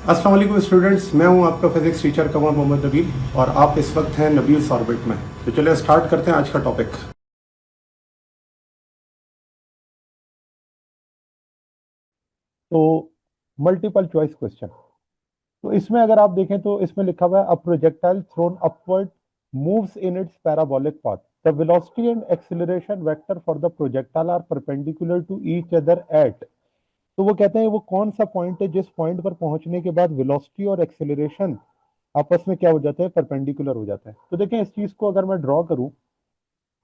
अस्सलाम वालेकुम स्टूडेंट्स, मैं हूं आपका फिजिक्स टीचर कमर मोहम्मद नबील और आप इस वक्त हैं नबील्स ऑर्बिट में। तो चलिए स्टार्ट करते हैं आज का टॉपिक। तो मल्टीपल चॉइस क्वेश्चन। तो इसमें अगर आप देखें तो इसमें लिखा हुआ है a projectile thrown upward moves in its parabolic path, the velocity and acceleration vector for the projectile are perpendicular to each other at. तो वो कहते हैं वो कौन सा पॉइंट है जिस पॉइंट पर पहुंचने के बाद वेलोसिटी और एक्सीलरेशन आपस में क्या हो जाते हैं, परपेंडिकुलर हो जाते हैं। तो देखें, इस चीज को अगर मैं ड्रॉ करूं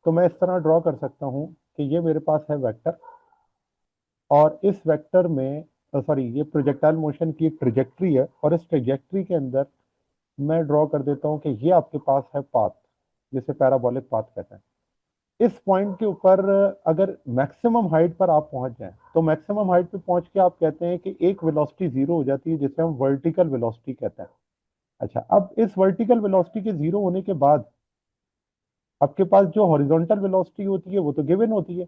तो मैं इस तरह ड्रॉ कर सकता हूं कि ये मेरे पास है वेक्टर, और इस वेक्टर में सॉरी, ये प्रोजेक्टाइल मोशन की एक ट्रिजेक्ट्री है, और इस ट्रिजेक्ट्री के अंदर मैं ड्रॉ कर देता हूं कि ये आपके पास है पाथ, जिसे पैराबोलिक पाथ कहते हैं। इस पॉइंट के ऊपर अगर मैक्सिमम हाइट पर आप पहुंच जाएं तो मैक्सिमम हाइट पे पहुंच के आप कहते हैं कि एक वेलोसिटी जीरो हो जाती है, जिसे हम वर्टिकल वेलोसिटी कहते हैं। अच्छा, अब इस वर्टिकल वेलोसिटी के जीरो होने के बाद आपके पास जो हॉरिजॉन्टल वेलोसिटी होती है वो तो गिवन होती है,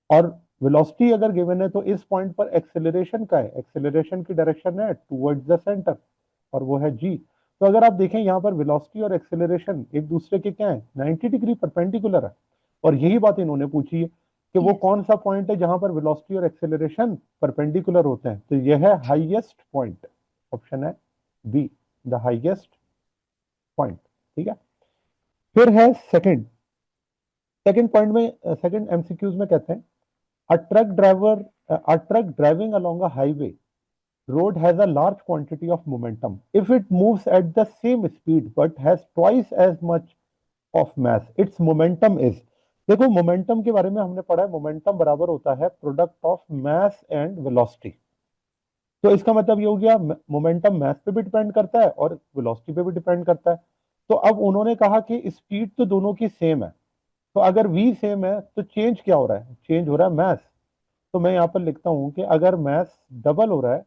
और वेलोसिटी अगर गिवन है तो इस पॉइंट पर एक्सेलरेशन का है, एक्सेलरेशन की डायरेक्शन है टुवर्ड्स द सेंटर, और वो है जी। तो अगर आप देखें यहाँ पर वेलोसिटी और एक्सेलरेशन एक दूसरे के क्या है, 90 डिग्री परपेंडिकुलर है। और यही बात इन्होंने पूछी है कि वो कौन सा पॉइंट है जहां पर वेलोसिटी और एक्सेलरेशन परपेंडिकुलर होते हैं। तो यह है हाईएस्ट पॉइंट, ऑप्शन है बी, द हाईएस्ट पॉइंट। ठीक है, फिर है सेकंड। सेकंड पॉइंट में, सेकंड एमसीक्यूज में कहते हैं a truck driver a truck driving along a highway road has a large quantity of momentum if it moves at the same speed but has twice as much of mass, its momentum is। देखो, momentum के बारे में हमने पढ़ा है, momentum बराबर होता है product of mass and velocity. तो इसका मतलब ये हो गया मोमेंटम मास पे भी डिपेंड करता है और वेलोसिटी पे भी डिपेंड करता है। तो अब उन्होंने कहा कि स्पीड तो दोनों की सेम है, तो अगर v सेम है तो चेंज क्या हो रहा है, चेंज हो रहा है मास। तो मैं यहाँ पर लिखता हूं कि अगर मास डबल हो रहा है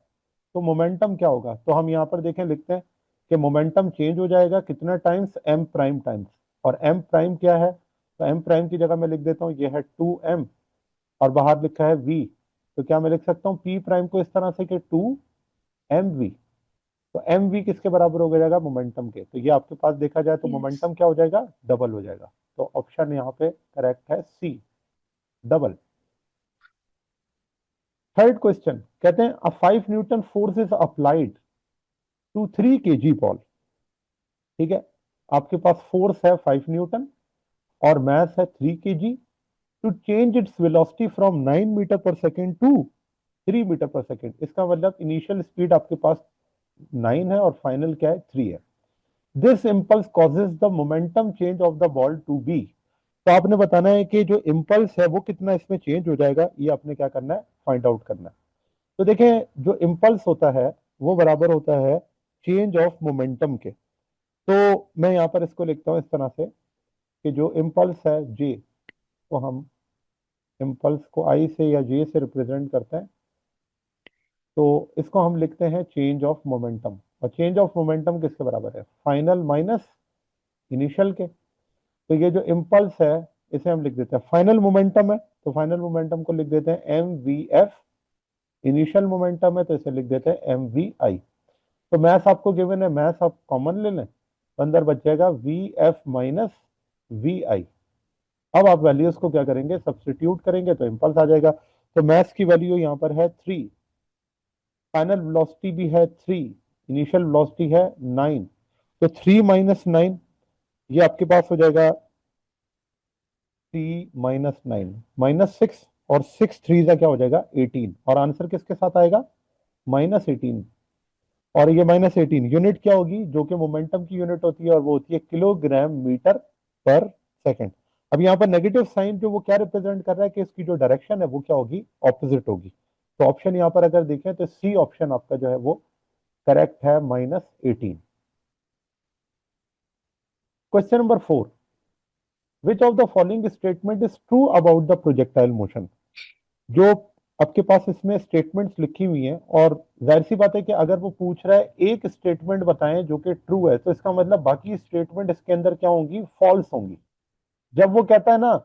तो मोमेंटम क्या होगा। तो हम यहाँ पर देखें, लिखते हैं कि मोमेंटम चेंज हो जाएगा कितना टाइम्स, एम प्राइम टाइम्स। और एम प्राइम क्या है, तो एम प्राइम की जगह मैं लिख देता हूँ ये है 2m, और बाहर लिखा है v। तो क्या मैं लिख सकता हूँ p प्राइम को इस तरह से कि 2mv। तो एम वी किसके बराबर हो जाएगा, मोमेंटम के। तो ये आपके पास देखा जाए तो मोमेंटम क्या हो जाएगा, डबल हो जाएगा। तो ऑप्शन यहाँ पे करेक्ट है सी, डबल। थर्ड क्वेश्चन कहते हैं a 5 newton force is applied to 3 kg ball. ठीक है, आपके पास फोर्स है 5 न्यूटन और मास है 3 kg। To change its velocity from 9 meter per second to 3 meter per second. इसका मतलब इनिशियल स्पीड आपके पास 9 है और फाइनल क्या है, 3 है। This impulse causes the momentum change of the ball to be. तो आपने बताना है कि जो इम्पल्स है वो कितना इसमें चेंज हो जाएगा, ये आपने क्या करना है, फाइंड आउट करना है। तो देखें, जो इम्पल्स होता है वो बराबर होता है चेंज ऑफ मोमेंटम के। तो मैं यहाँ पर इसको लिखता हूँ इस तरह से कि जो इम्पल्स है जे, तो हम इम्पल्स को आई से या जे से रिप्रेजेंट करते हैं। तो इसको हम लिखते हैं चेंज ऑफ मोमेंटम, और चेंज ऑफ मोमेंटम किसके बराबर है, फाइनल माइनस इनिशियल के। तो ये जो इम्पल्स है इसे हम लिख देते हैं फाइनल मोमेंटम है, तो फाइनल मोमेंटम को लिख देते हैं M V F. Initial momentum है तो इसे लिख देते हैं एम वी आई। तो मैथ आपको गिवन है, मैथ आप कॉमन ले लें तो अंदर बच जाएगा वी एफ माइनस वी आई। अब आप वैल्यूज को क्या करेंगे, सब्सटीट्यूट करेंगे तो इम्पल्स आ जाएगा। तो मैथ्स की वैल्यू यहाँ पर है 3, फाइनल वेलोसिटी भी है 3, इनिशियल वेलोसिटी है 9। तो 3 - 9, ये आपके पास हो जाएगा 3 - 9 -6, और 6 3 का क्या हो जाएगा 18, और आंसर किसके साथ आएगा, -18। और ये -18 यूनिट क्या होगी, जो कि मोमेंटम की यूनिट होती है, और वो होती है किलोग्राम मीटर पर सेकंड। अब यहाँ पर नेगेटिव साइन जो वो क्या रिप्रेजेंट कर रहा है कि इसकी जो डायरेक्शन है वो क्या होगी, ऑपोजिट होगी। तो ऑप्शन यहाँ पर अगर देखें तो सी ऑप्शन आपका जो है वो करेक्ट है, -18। Question number 4, which of the following statement is true about the projectile motion. जो आपके पास इसमें स्टेटमेंट्स लिखी हुई हैं, और जाहिर सी बात है कि अगर वो पूछ रहा है एक स्टेटमेंट बताएं जो कि ट्रू है, तो इसका मतलब बाकी स्टेटमेंट इसके अंदर क्या होंगी, फॉल्स होंगी। जब वो कहता है ना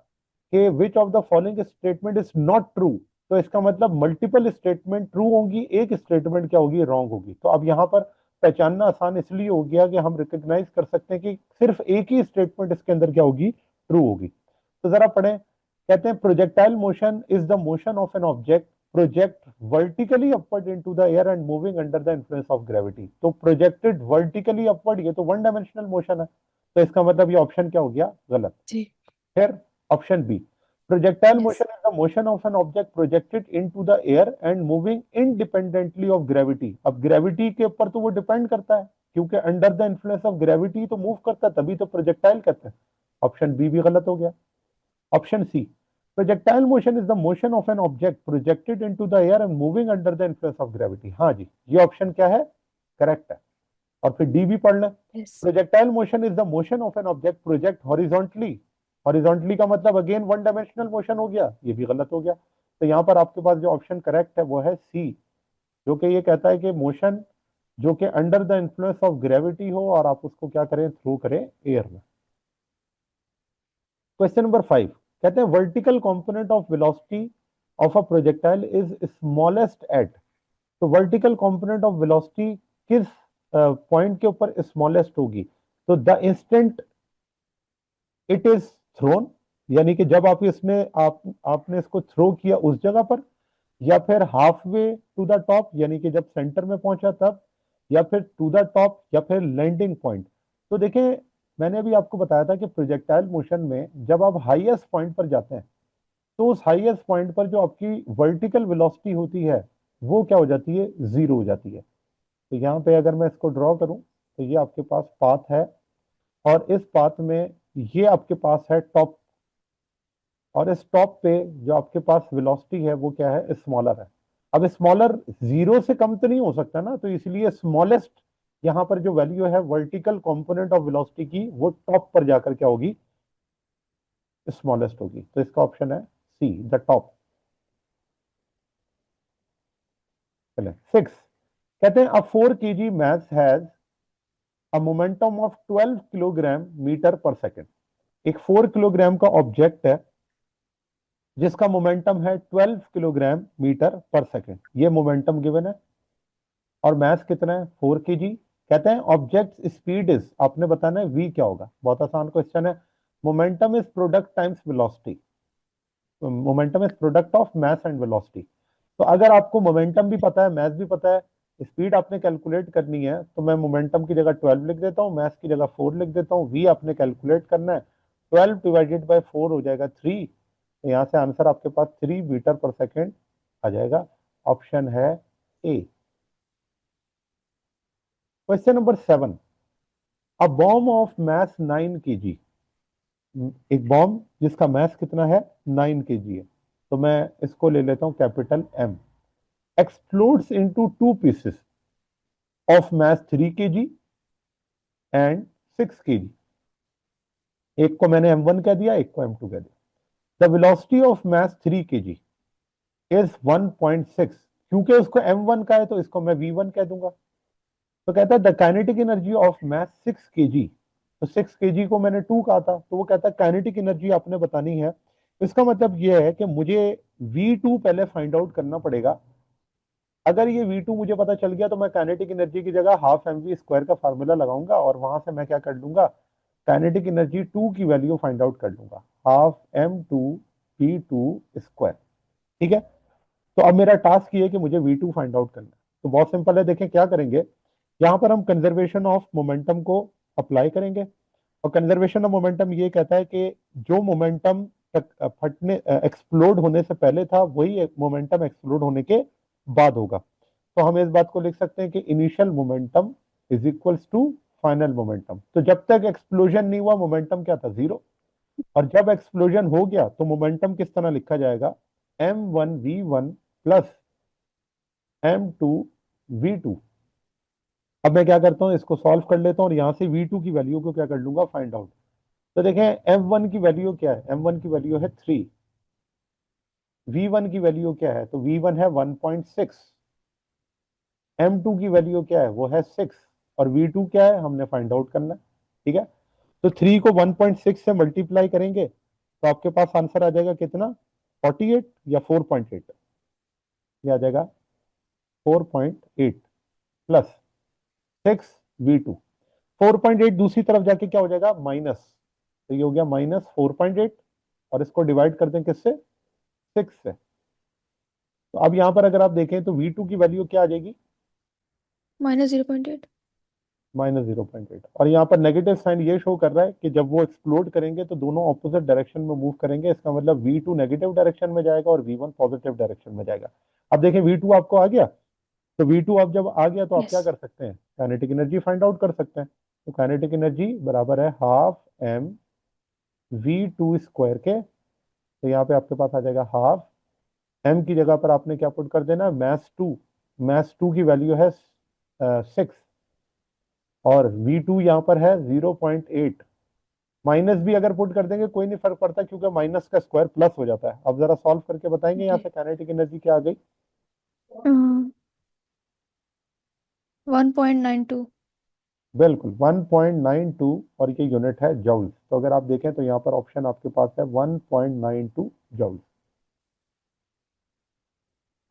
कि which of the following statement is not true, तो इसका मतलब मल्टीपल स्टेटमेंट ट्रू होंगी, एक स्टेटमेंट क्या होगी, रॉन्ग होगी। तो अब यहाँ पर पहचानना आसान इसलिए हो गया कि हम रिकॉग्नाइज कर सकते हैं कि सिर्फ एक ही स्टेटमेंट इसके अंदर क्या होगी, ट्रू होगी। तो जरा पढ़ें, कहते हैं projectile motion is the motion of an object project vertically upward into the air and moving under the influence of gravity. तो प्रोजेक्टेड वर्टिकली अपवर्ड, ये तो वन डायमेंशनल मोशन है, तो इसका मतलब ये ऑप्शन क्या हो गया, गलत। जी। फिर option B, projectile Yes. Motion is the motion of an object projected into the air and moving independently of gravity. अब ग्रेविटी के ऊपर तो वो डिपेंड करता है, क्योंकि under the influence of gravity तो मूव करता है, तभी तो प्रोजेक्टाइल कहते हैं। ऑप्शन बी भी गलत हो गया। Option C, projectile motion is the motion of an object projected into the air and moving under the influence of gravity. हाँ जी, ये ऑप्शन क्या है, करेक्ट है। और फिर डी भी पढ़ लें, Yes. Projectile motion is the motion of an object project horizontally. Horizontally का मतलब अगेन वन डायमेंशनल मोशन हो गया, ये भी गलत हो गया। तो यहाँ पर आपके पास जो ऑप्शन करेक्ट है वो है सी, जो कि ये कहता है कि मोशन जो कि under the influence of gravity हो और आप उसको क्या करें, थ्रू करें एयर में। क्वेश्चन नंबर 5, कहते हैं vertical component of velocity of a projectile is smallest at. तो वर्टिकल कंपोनेंट ऑफ वेलोसिटी किस पॉइंट के ऊपर स्मॉलेस्ट होगी, तो the instant it is thrown, यानी कि जब आप इसमें आपने इसको थ्रो किया उस जगह पर, या फिर half way to the top, यानी कि जब सेंटर में पहुंचा तब, या फिर टू द टॉप, या फिर लैंडिंग पॉइंट। तो देखें, मैंने अभी आपको बताया था कि प्रोजेक्टाइल मोशन में जब आप हाईएस्ट पॉइंट पर जाते हैं तो उस हाईएस्ट पॉइंट पर जो आपकी वर्टिकल वेलोसिटी होती है वो क्या हो जाती है, जीरो हो जाती है। तो यहाँ पे अगर मैं इसको ड्रॉ करूं तो ये आपके पास पाथ है, और इस पाथ में ये आपके पास है टॉप, और इस टॉप पे जो आपके पास वेलोसिटी है वो क्या है, स्मॉलर है। अब स्मॉलर जीरो से कम तो नहीं हो सकता ना, तो इसलिए स्मॉलेस्ट यहाँ पर जो वैल्यू है वर्टिकल कंपोनेंट ऑफ वेलोसिटी की, वो टॉप पर जाकर क्या होगी, स्मॉलेस्ट होगी। तो इसका ऑप्शन है सी, द टॉप। चले 6, कहते हैं a 4 kg mass has a momentum of 12 kilogram meter per second. एक 4 किलोग्राम का ऑब्जेक्ट है जिसका मोमेंटम है 12 किलोग्राम मीटर पर सेकेंड, ये मोमेंटम गिवन है, और मास कितना है, 4 kg। कहते हैं ऑब्जेक्ट स्पीड इज, आपने बताना है v क्या होगा, बहुत आसान क्वेश्चन है। Momentum is product times velocity, momentum is product of mass and velocity. तो अगर आपको मोमेंटम भी पता है, मास भी पता है, स्पीड आपने कैलकुलेट करनी है, तो मैं मोमेंटम की जगह 12 लिख देता हूँ, मास की जगह 4 लिख देता हूँ, v आपने कैलकुलेट करना है, 12 डिवाइडेड बाय 4 हो जाएगा 3। तो यहाँ से आंसर आपके पास 3 मीटर पर सेकेंड आ जाएगा। ऑप्शन है A. Question number 7, a bomb of mass 9 kg, एक बॉम्ब जिसका मास कितना है, 9 kg है, तो मैं इसको ले लेता हूं capital M, explodes into 2 pieces of mass 3 kg and 6 kg। एक को मैंने M1 कह दिया, एक को M2 कह दिया। The velocity of mass 3 kg is 1.6, क्योंकि उसको M1 का है तो इसको मैं V1 कह दूंगा। तो कहता है the kinetic energy of mass 6 kg, तो 6 kg को मैंने 2 कहा था, तो वो कहता है काइनेटिक एनर्जी आपने बतानी है। इसका मतलब ये है कि मुझे V2 पहले फाइंड आउट करना पड़ेगा। अगर ये V2 मुझे पता चल गया तो मैं काइनेटिक एनर्जी की जगह हाफ mv² का फार्मूला लगाऊंगा, और वहां से मैं क्या कर लूंगा, काइनेटिक एनर्जी 2 की वैल्यू फाइंड आउट कर लूंगा, हाफ m2v2²। ठीक है, तो अब मेरा टास्क ये है कि मुझे V2 फाइंड आउट करना है। तो बहुत सिंपल है, देखें क्या करेंगे, यहाँ पर हम कंजर्वेशन ऑफ मोमेंटम को अप्लाई करेंगे, और कंजर्वेशन ऑफ मोमेंटम ये कहता है कि जो मोमेंटम फटने एक्सप्लोड होने से पहले था वही मोमेंटम एक्सप्लोड होने के बाद होगा। तो हम इस बात को लिख सकते हैं कि initial momentum is equals to final momentum. तो जब तक एक्सप्लोजन नहीं हुआ मोमेंटम क्या था, जीरो, और जब एक्सप्लोजन हो गया तो मोमेंटम किस तरह लिखा जाएगा, m1v1 प्लस m2v2। अब मैं क्या करता हूं, इसको सॉल्व कर लेता हूं और यहां से v2 की वैल्यू को क्या कर लूंगा, फाइंड आउट। तो देखें m1 की वैल्यू क्या है, m1 की वैल्यू है 3, v1 की वैल्यू क्या है, तो v1 है 1.6, m2 की वैल्यू क्या है, वो है 6, और v2 क्या है, हमने फाइंड आउट करना है। ठीक है, तो 3 को 1.6 से मल्टीप्लाई करेंगे तो आपके पास आंसर आ जाएगा कितना, 48 या 4.8। ये आ जाएगा 4.8 प्लस 6v2। 4.8 दूसरी तरफ जाके क्या हो जाएगा, माइनस, तो ये हो गया माइनस 4.8, और इसको डिवाइड कर दें किससे, 6 से। तो अब यहां पर अगर आप देखें तो V2 की वैल्यू क्या आ जाएगी, -0.8। -0.8, और यहाँ पर नेगेटिव साइन ये शो कर रहा है कि जब वो एक्सप्लोड करेंगे तो दोनों ऑपोजिट डायरेक्शन में मूव करेंगे। इसका मतलब V2 नेगेटिव डायरेक्शन में जाएगा और V1 पॉजिटिव डायरेक्शन में जाएगा। अब देखें V2 आपको आ गया, तो V2 अब जब आ गया तो आप क्या यस। कर सकते हैं, काइनेटिक एनर्जी फाइंड आउट कर सकते हैं। तो काइनेटिक एनर्जी बराबर है हाफ m V2 स्क्वायर के, तो यहाँ पे आपके पास आ जाएगा हाफ m की जगह पर आपने क्या पुट कर देना, मैस टू की वैल्यू है 6, और V2 यहाँ पर है 0.8। माइनस भी अगर पुट कर देंगे कोई नहीं फर्क पड़ता, क्योंकि माइनस का स्क्वायर प्लस हो जाता है। अब जरा सॉल्व करके बताएंगे यहाँ ओके। से काइनेटिक एनर्जी क्या आ गई, 1.92। बिल्कुल 1.92, और ये यूनिट है जूल्स। तो अगर आप देखें तो यहाँ पर ऑप्शन आपके पास है 1.92 जूल्स।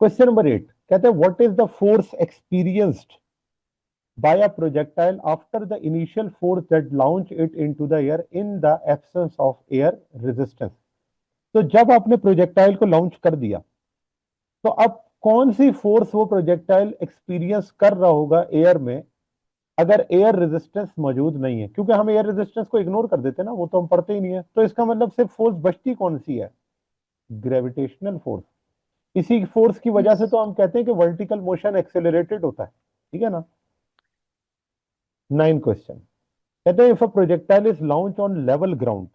क्वेश्चन नंबर 8 कहते हैं what is the force experienced by a projectile after the initial force that launch it into the air in the absence of air resistance। तो जब आपने प्रोजेक्टाइल को लॉन्च कर दिया तो अब कौन सी फोर्स वो प्रोजेक्टाइल एक्सपीरियंस कर रहा होगा एयर में, अगर एयर रेजिस्टेंस मौजूद नहीं है। क्योंकि हम एयर रेजिस्टेंस को इग्नोर कर देते हैं ना, वो तो हम पढ़ते ही नहीं है। तो इसका मतलब सिर्फ फोर्स बचती कौन सी है, ग्रेविटेशनल फोर्स। इसी फोर्स की वजह से यस। तो हम कहते हैं कि वर्टिकल मोशन एक्सेलरेटेड होता है, ठीक है ना। 9 क्वेश्चन कहते हैं if a projectile is launch on level ground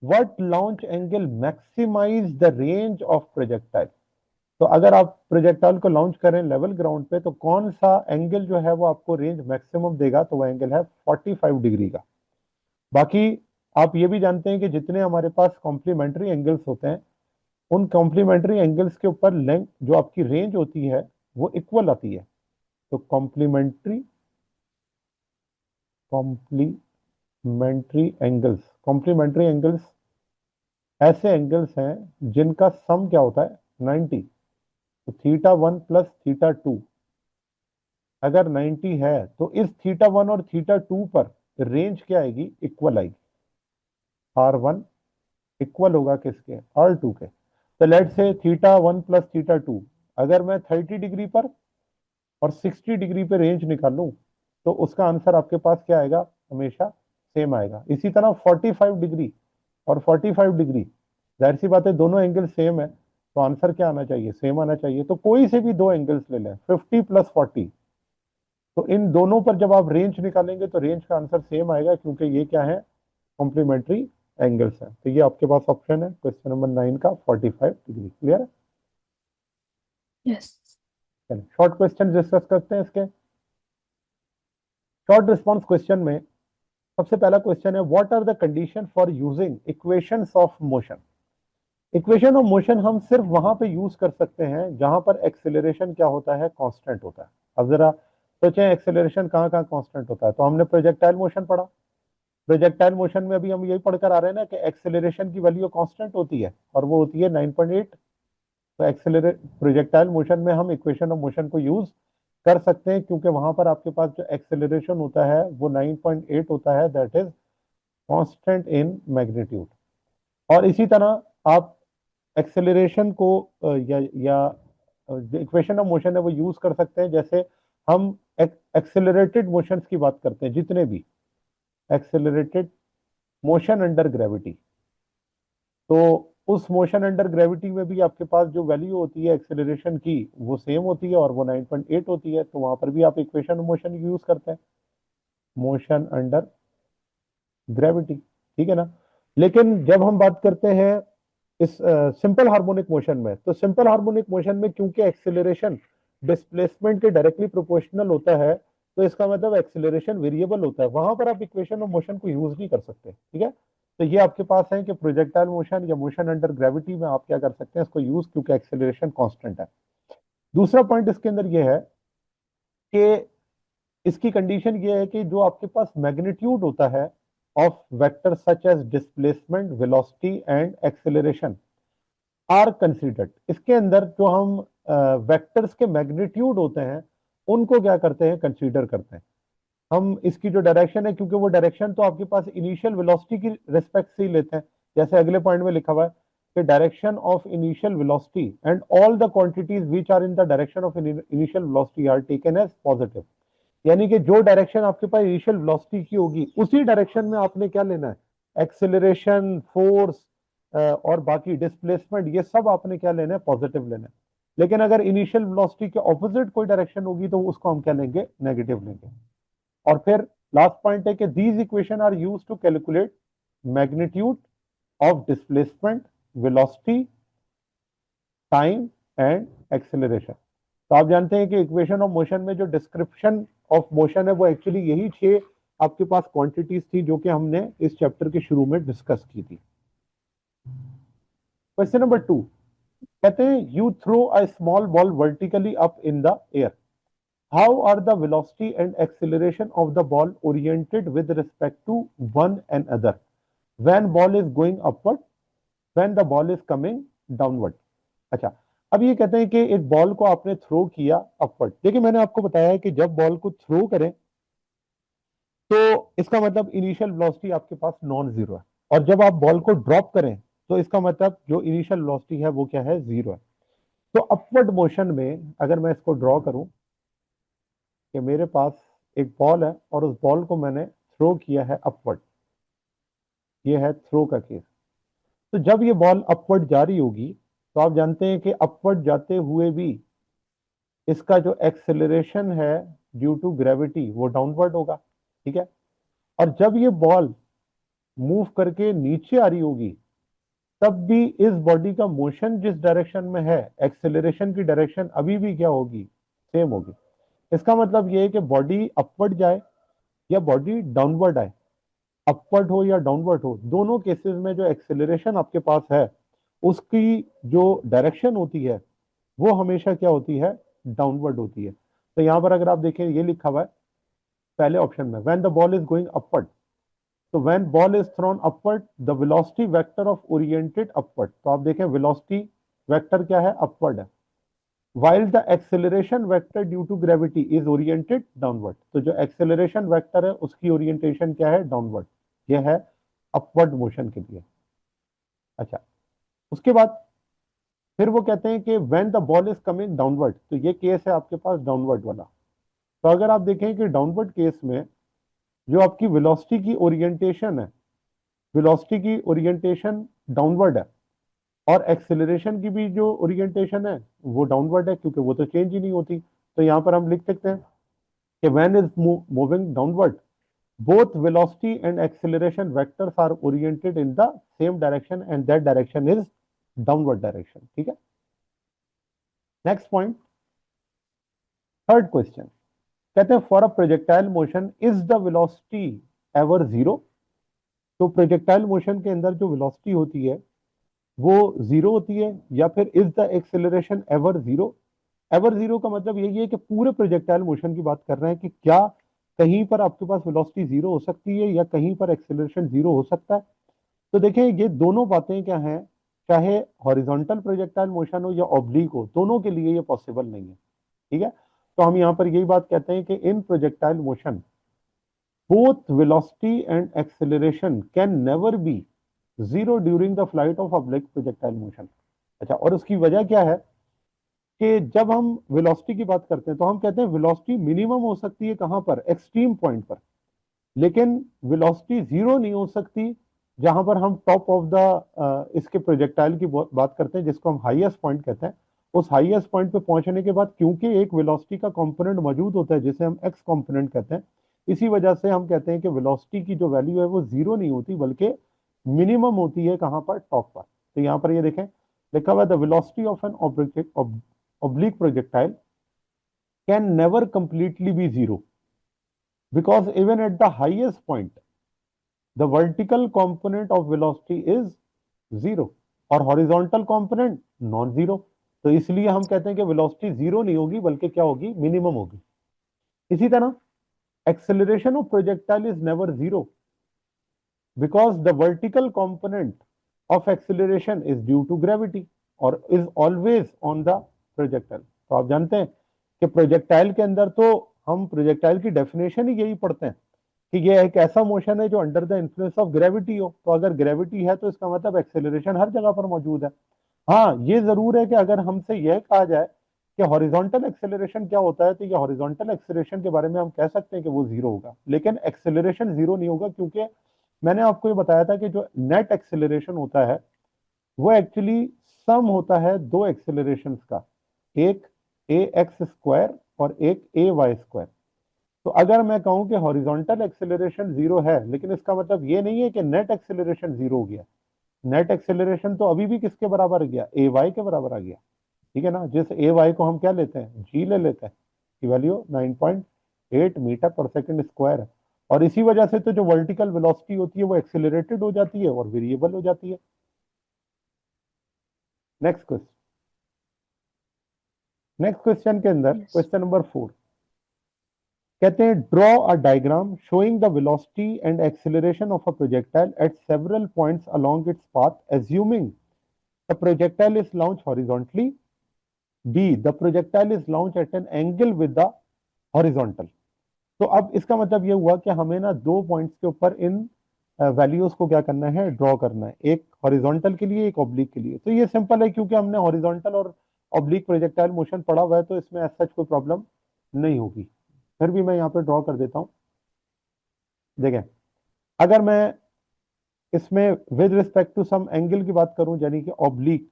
what launch angle maximize the range of projectile. तो अगर आप प्रोजेक्टाइल को लॉन्च करें लेवल ग्राउंड पे तो कौन सा एंगल जो है वो आपको रेंज मैक्सिमम देगा, तो वो एंगल है 45 डिग्री का। बाकी आप ये भी जानते हैं कि जितने हमारे पास कॉम्प्लीमेंट्री एंगल्स होते हैं उन कॉम्प्लीमेंट्री एंगल्स के ऊपर लेंथ जो आपकी रेंज होती है वो इक्वल आती है। तो कॉम्प्लीमेंट्री एंगल्स ऐसे एंगल्स हैं जिनका सम क्या होता है 90। तो θ1 प्लस θ2 अगर 90 है तो इस θ1 और θ2 पर रेंज क्या आएगी, इक्वल आएगी। R1 इक्वल होगा किसके, R2 के। तो लेट से θ1 प्लस θ2, अगर मैं 30 डिग्री पर और 60 डिग्री पे रेंज निकालूं तो उसका आंसर आपके पास क्या आएगा, हमेशा सेम आएगा। इसी तरह 45 डिग्री और 45 डिग्री, जाहिर सी बात है दोनों एंगल सेम है, तो आंसर क्या आना चाहिए, सेम आना चाहिए। तो कोई से भी दो एंगल्स ले लें 50 प्लस 40, तो इन दोनों पर जब आप रेंज निकालेंगे तो रेंज का आंसर सेम आएगा, क्योंकि ये क्या है, कॉम्प्लीमेंट्री एंगल्स है। तो ये आपके पास ऑप्शन है क्वेश्चन नंबर 9 का 45 डिग्री। क्लियर है, यस। शॉर्ट क्वेश्चन डिस्कस करते हैं इसके। शॉर्ट रिस्पॉन्स क्वेश्चन में सबसे पहला क्वेश्चन है what are the condition for using equations of motion. Equation of motion हम सिर्फ वहां पे यूज कर सकते हैं जहां पर एक्सेलरेशन क्या होता है, कांस्टेंट होता है। अब जरा सोचें एक्सेलरेशन कहाँ कहाँ कांस्टेंट होता है। तो हमने प्रोजेक्टाइल मोशन पढ़ा, प्रोजेक्टाइल मोशन में अभी हम यही पढ़कर आ रहे हैं ना कि एक्सेलरेशन की वैल्यू कांस्टेंट होती है और वो होती है 9.8। तो एक्सेलरेट प्रोजेक्टाइल मोशन में हम इक्वेशन ऑफ मोशन को यूज कर सकते हैं, क्योंकि वहां पर आपके पास जो एक्सेलरेशन होता है वो 9.8 होता है, that is constant in magnitude. और इसी तरह आप एक्सेलरेशन को या इक्वेशन ऑफ मोशन है वो यूज कर सकते हैं। जैसे हम एक्सेलरेटेड मोशंस की बात करते हैं, जितने भी एक्सेलरेटेड मोशन अंडर ग्रेविटी, तो उस मोशन अंडर ग्रेविटी में भी आपके पास जो वैल्यू होती है एक्सेलरेशन की वो सेम होती है और वो 9.8 होती है। तो वहां पर भी आप इक्वेशन ऑफ मोशन यूज करते हैं, मोशन अंडर ग्रेविटी, ठीक है ना। लेकिन जब हम बात करते हैं इस सिंपल हार्मोनिक मोशन में, तो सिंपल हार्मोनिक मोशन में क्योंकि एक्सेलरेशन डिस्प्लेसमेंट के डायरेक्टली प्रोपोर्शनल होता है, तो इसका मतलब एक्सेलरेशन वेरिएबल होता है, वहां पर आप इक्वेशन ऑफ मोशन को यूज नहीं कर सकते, ठीक है। तो ये आपके पास है कि प्रोजेक्टाइल मोशन या मोशन अंडर ग्रेविटी में आप क्या कर सकते हैं, इसको यूज, क्योंकि एक्सेलरेशन कांस्टेंट है। दूसरा पॉइंट इसके अंदर ये है कि इसकी कंडीशन ये है कि जो आपके पास मैग्नीट्यूड होता है of vector such as displacement, velocity and acceleration, are considered. इसके अंदर जो हम वेक्टर्स के मैग्नीट्यूड होते हैं उनको क्या करते हैं, कंसीडर करते हैं। हम इसकी जो डायरेक्शन है, क्योंकि वो डायरेक्शन तो आपके पास इनिशियल वेलोसिटी की रिस्पेक्ट से ही लेते हैं, जैसे अगले पॉइंट में लिखा हुआ है कि direction of initial velocity and all the quantities which are in the direction of initial velocity are taken as positive. यानी कि जो डायरेक्शन आपके पास इनिशियल वेलोसिटी की होगी उसी डायरेक्शन में आपने क्या लेना है, एक्सेलरेशन, फोर्स और बाकी डिस्प्लेसमेंट, ये सब आपने क्या लेना है, पॉजिटिव लेना है। लेकिन अगर इनिशियल वेलोसिटी के ऑपोजिट कोई डायरेक्शन होगी तो उसको हम क्या लेंगे, नेगेटिव लेंगे। और फिर लास्ट पॉइंट है कि these equation are use to calculate magnitude of displacement, velocity, time and acceleration. तो आप जानते हैं कि इक्वेशन ऑफ मोशन में जो डिस्क्रिप्शन ऑफ मोशन है वो एक्चुअली यही 6 आपके पास क्वांटिटीज थी जो कि हमने इस चैप्टर के शुरू में डिस्कस की थी। क्वेश्चन नंबर 2 कहते हैं you throw a small ball vertically up in the air, how are the velocity and acceleration of the ball oriented with respect to one and other when ball is going upward, when the ball is coming downward. अच्छा, अब ये कहते हैं कि एक ball को आपने throw किया अपवर्ड। देखिए मैंने आपको बताया है कि जब बॉल को थ्रो करें तो इसका मतलब इनिशियल वेलोसिटी आपके पास नॉन जीरो है, और जब आप बॉल को ड्रॉप करें तो इसका मतलब जो इनिशियल वेलोसिटी है वो क्या है, जीरो है। तो अपवर्ड मोशन में अगर मैं इसको ड्रॉ करूं कि मेरे पास एक बॉल है और उस बॉल को मैंने थ्रो किया है अपवर्ड, ये है थ्रो का केस। तो जब ये बॉल अपवर्ड जा रही होगी तो आप जानते हैं कि अपवर्ड जाते हुए भी इसका जो एक्सेलरेशन है ड्यू टू ग्रेविटी वो डाउनवर्ड होगा, ठीक है। और जब ये बॉल मूव करके नीचे आ रही होगी तब भी इस बॉडी का मोशन जिस डायरेक्शन में है, एक्सेलरेशन की डायरेक्शन अभी भी क्या होगी, सेम होगी। इसका मतलब ये है कि बॉडी अपवर्ड जाए या बॉडी डाउनवर्ड आए, अपवर्ड हो या डाउनवर्ड हो, दोनों केसेस में जो एक्सेलरेशन आपके पास है उसकी जो डायरेक्शन होती है वो हमेशा क्या होती है, डाउनवर्ड होती है। तो यहां पर अगर आप देखें ये लिखा हुआ है पहले ऑप्शन में, when the ball is going upward, तो when ball is thrown upward the velocity vector of oriented upward, तो आप देखें वेलोसिटी वेक्टर क्या है, अपवर्ड है, while the acceleration vector due to gravity is oriented downward, तो जो acceleration vector है उसकी orientation क्या है, downward, यह है upward motion के लिए। अच्छा, उसके बाद फिर वो कहते हैं कि when the ball is coming downward, तो ये केस है आपके पास डाउनवर्ड वाला। तो अगर आप देखें कि डाउनवर्ड केस में जो आपकी वेलोसिटी की ओरिएंटेशन है, वेलोसिटी की ओरिएंटेशन डाउनवर्ड है, और एक्सेलरेशन की भी जो ओरिएंटेशन है वो डाउनवर्ड है, क्योंकि वो तो चेंज ही नहीं होती। तो यहां पर हम लिख सकते हैं कि when is moving downward both velocity and acceleration vectors are oriented in the same direction and that direction is downward direction, ठीक है। नेक्स्ट पॉइंट, थर्ड क्वेश्चन कहते हैं for a projectile motion is the velocity ever zero. तो projectile motion के अंदर जो velocity होती है वो जीरो होती है या फिर is the acceleration ever zero. Ever zero का मतलब यही है कि पूरे प्रोजेक्टाइल मोशन की बात कर रहे हैं कि क्या कहीं पर आपके पास वेलोसिटी जीरो हो सकती है या कहीं पर एक्सेलरेशन जीरो हो सकता है। तो देखें ये दोनों बातें क्या हैं, चाहे हॉरिजॉन्टल प्रोजेक्टाइल मोशन हो या ऑब्लिक हो, दोनों के लिए ये पॉसिबल नहीं है, ठीक है। तो हम यहाँ पर यही बात कहते हैं कि in projectile motion both velocity and acceleration can never be zero during the flight of oblique projectile motion। अच्छा, और उसकी वजह क्या है कि जब हम वेलोसिटी की बात करते हैं तो हम कहते हैं वेलोसिटी मिनिमम हो सकती है कहां पर, एक्सट्रीम पॉइंट पर, लेकिन वेलोसिटी जीरो नहीं हो सकती जहां पर हम टॉप ऑफ द इसके प्रोजेक्टाइल की बात करते हैं जिसको हम हाईएस्ट पॉइंट कहते हैं। उस हाईएस्ट पॉइंट पे पहुंचने के बाद क्योंकि एक वेलोसिटी का कंपोनेंट मौजूद होता है जिसे हम एक्स कंपोनेंट कहते हैं, इसी वजह से हम कहते हैं कि वेलोसिटी की जो वैल्यू है वो जीरो नहीं होती बल्कि मिनिमम होती है कहां पर, टॉप पर। तो यहां पर ये देखें लिखा हुआ the velocity of an oblique projectile can never completely be zero because even at the highest point the vertical component of velocity is zero और horizontal component नॉन जीरो। तो इसलिए हम कहते हैं कि वेलोसिटी जीरो नहीं होगी बल्कि क्या होगी, मिनिमम होगी। इसी तरह acceleration of projectile is never zero because the vertical component of acceleration is due to gravity। और is always on the projectile. तो आप जानते हैं कि प्रोजेक्टाइल के अंदर तो हम प्रोजेक्टाइल की डेफिनेशन ही यही पढ़ते हैं कि ये एक ऐसा मोशन है जो under the influence of gravity हो। तो अगर ग्रेविटी है तो इसका मतलब एक्सेलरेशन हर जगह पर मौजूद है। हाँ, ये जरूर है कि अगर हमसे यह कहा जाए कि हॉरिजॉन्टल एक्सेलरेशन क्या होता है, तो ये हॉरिजॉन्टल एक्सेलरेशन के बारे में हम कह सकते हैं कि वो जीरो होगा, लेकिन एक्सेलरेशन जीरो नहीं होगा, क्योंकि मैंने आपको ये बताया था कि जो नेट एक्सेलरेशन होता है वो एक्चुअली सम होता है दो एक्सेलरेशंस का, एक ए एक्स स्क्वायर और एक ए वाई स्क्वायर। तो अगर मैं कहूं कि हॉरिजॉन्टल एक्सेलरेशन जीरो है, लेकिन इसका मतलब ये नहीं है कि नेट एक्सेलरेशन जीरो हो गया। नेट एक्सेलरेशन तो अभी भी किसके बराबर आ गया, ए वाई के बराबर आ गया। ठीक है ना, जिस ए वाई को हम क्या लेते हैं, जी ले लेते हैं, की वैल्यू 9.8 मीटर पर सेकंड स्क्वायर है। और इसी वजह से तो जो वर्टिकल वेलोसिटी होती है वो एक्सेलरेटेड हो जाती है और वेरिएबल हो जाती है। नेक्स्ट क्वेश्चन, नेक्स्ट क्वेश्चन के अंदर Yes. क्वेश्चन नंबर 4 कहते हैं draw a diagram showing the velocity and acceleration of a projectile eight several points along its path assuming the projectile is launch horizontally, be the projectile is launch eight an angle with the horizontal. तो अब इसका मतलब ये हुआ कि हमें ना दो पॉइंट्स के ऊपर इन वैल्यूज को क्या करना है, ड्रॉ करना है, एक हॉरिजॉन्टल के लिए एक ऑब्लिक के लिए। तो ये सिंपल है, क्योंकि हमने हॉरिजॉन्टल और ऑब्लिक प्रोजेक्टाइल मोशन पढ़ा हुआ है, तो इसमें ऐसा कोई प्रॉब्लम नहीं होगी। फिर भी मैं यहाँ पे ड्रॉ कर देता हूँ। देखें, अगर मैं इसमें with respect to some angle की बात करूं, यानी कि ऑब्लिक,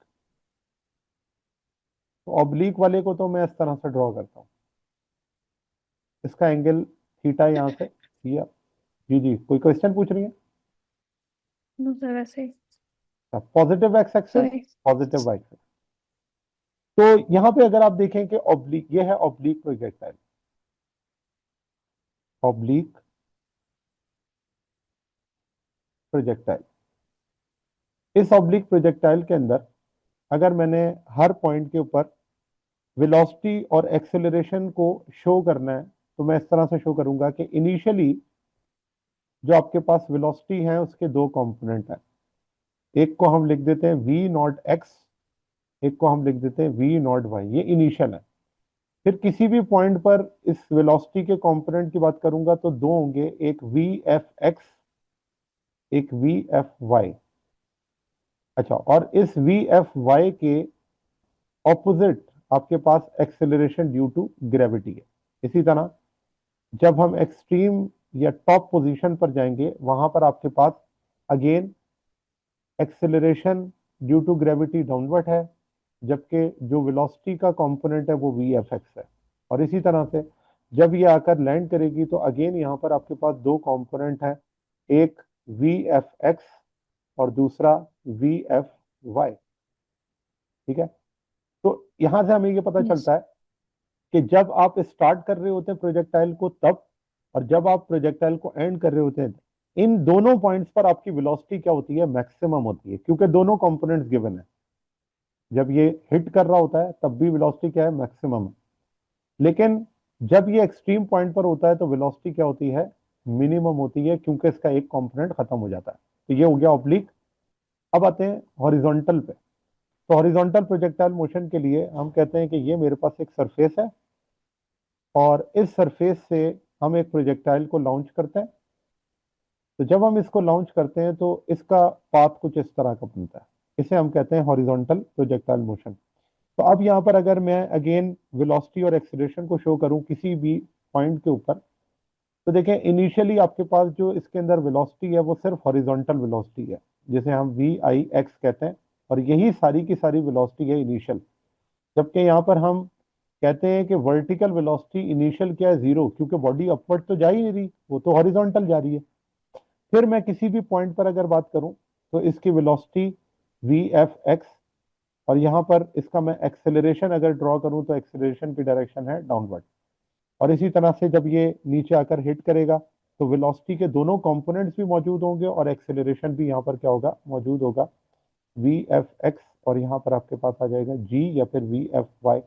तो ऑब्लिक वाले को तो मैं इस तरह से ड्रॉ करता हूं। इसका एंगल थीटा यहां से ये। जी जी, कोई क्वेश्चन पूछ रही है? No, sir, ऐसे positive X axis, sorry. Positive Y axis. तो यहां पे अगर आप देखें कि ऑब्लिक, ये है ऑब्लिक प्रोजेक्टाइल, ऑब्लिक प्रोजेक्टाइल। इस ऑब्लिक प्रोजेक्टाइल के अंदर अगर मैंने हर पॉइंट के ऊपर वेलोसिटी और एक्सेलरेशन को शो करना है, तो मैं इस तरह से शो करूंगा कि इनिशियली जो आपके पास वेलोसिटी है उसके दो कंपोनेंट हैं। एक को हम लिख देते हैं वी नॉट एक्स, एक को हम लिख देते हैं वी नॉट वाई। ये इनिशियल है। फिर किसी भी पॉइंट पर इस वेलोसिटी के कंपोनेंट की बात करूंगा तो दो होंगे, एक वी एफ एक्स, एक वी एफ वाई। अच्छा, और इस वी एफ वाई के ऑपोजिट आपके पास एक्सेलरेशन ड्यू टू ग्रेविटी है। इसी तरह जब हम एक्सट्रीम या टॉप पोजीशन पर जाएंगे, वहां पर आपके पास again acceleration due to gravity downward है, जबकि जो वेलोसिटी का कंपोनेंट है वो वी एफ एक्स है। और इसी तरह से जब ये आकर लैंड करेगी तो अगेन यहाँ पर आपके पास दो कंपोनेंट हैं, एक वी एफ एक्स और दूसरा वी एफ वाई। ठीक है, तो यहां से हमें ये पता Yes. चलता है कि जब आप स्टार्ट कर रहे होते हैं प्रोजेक्टाइल को तब, और जब आप प्रोजेक्टाइल को एंड कर रहे होते हैं, इन दोनों पॉइंट्स पर आपकी वेलोसिटी क्या होती है, मैक्सिमम होती है, क्योंकि दोनों कंपोनेंट्स गिवन है। जब ये हिट कर रहा होता है तब भी वेलोसिटी क्या है, मैक्सिमम है। लेकिन जब ये एक्सट्रीम पॉइंट पर होता है तो वेलोसिटी क्या होती है, मिनिमम होती है, क्योंकि इसका एक कंपोनेंट खत्म हो जाता है। तो ये हो गया ऑब्लिक। अब आते हैं हॉरिजॉन्टल पे। तो हॉरिजॉन्टल प्रोजेक्टाइल मोशन के लिए हम कहते हैं कि ये मेरे पास एक सरफेस है और इस सरफेस से हम एक प्रोजेक्टाइल को लॉन्च करते हैं। तो जब हम इसको लॉन्च करते हैं तो इसका पाथ कुछ इस तरह का बनता है, इसे हम कहते हैं हॉरिजॉन्टल प्रोजेक्टाइल मोशन। तो अब यहाँ पर अगर मैं अगेन वेलोसिटी और एक्सीलरेशन को शो करूँ किसी भी पॉइंट के ऊपर, तो देखें इनिशियली आपके पास जो इसके अंदर वेलोसिटी है वो सिर्फ हॉरिजॉन्टल वेलोसिटी है, जिसे हम वी आई एक्स कहते हैं, और यही सारी की सारी वेलोसिटी है इनिशियल। जबकि यहाँ पर हम कहते हैं कि वर्टिकल वेलोसिटी इनिशियल क्या है, जीरो, क्योंकि बॉडी अपवर्ड तो जा ही नहीं रही, वो तो हॉरिजॉन्टल जा रही है। फिर मैं किसी भी पॉइंट पर अगर बात करूं तो इसकी वेलोसिटी वी एफ एक्स, और यहां पर इसका मैं एक्सेलरेशन अगर ड्रॉ करूं तो एक्सेलरेशन की डायरेक्शन है डाउनवर्ड। और इसी तरह से जब ये नीचे आकर हिट करेगा तो वेलोसिटी के दोनों कंपोनेंट्स भी मौजूद होंगे और एक्सेलरेशन भी यहाँ पर क्या होगा, मौजूद होगा, वी एफ एक्स, और यहाँ पर आपके पास आ जाएगा जी या फिर वी एफ वाई।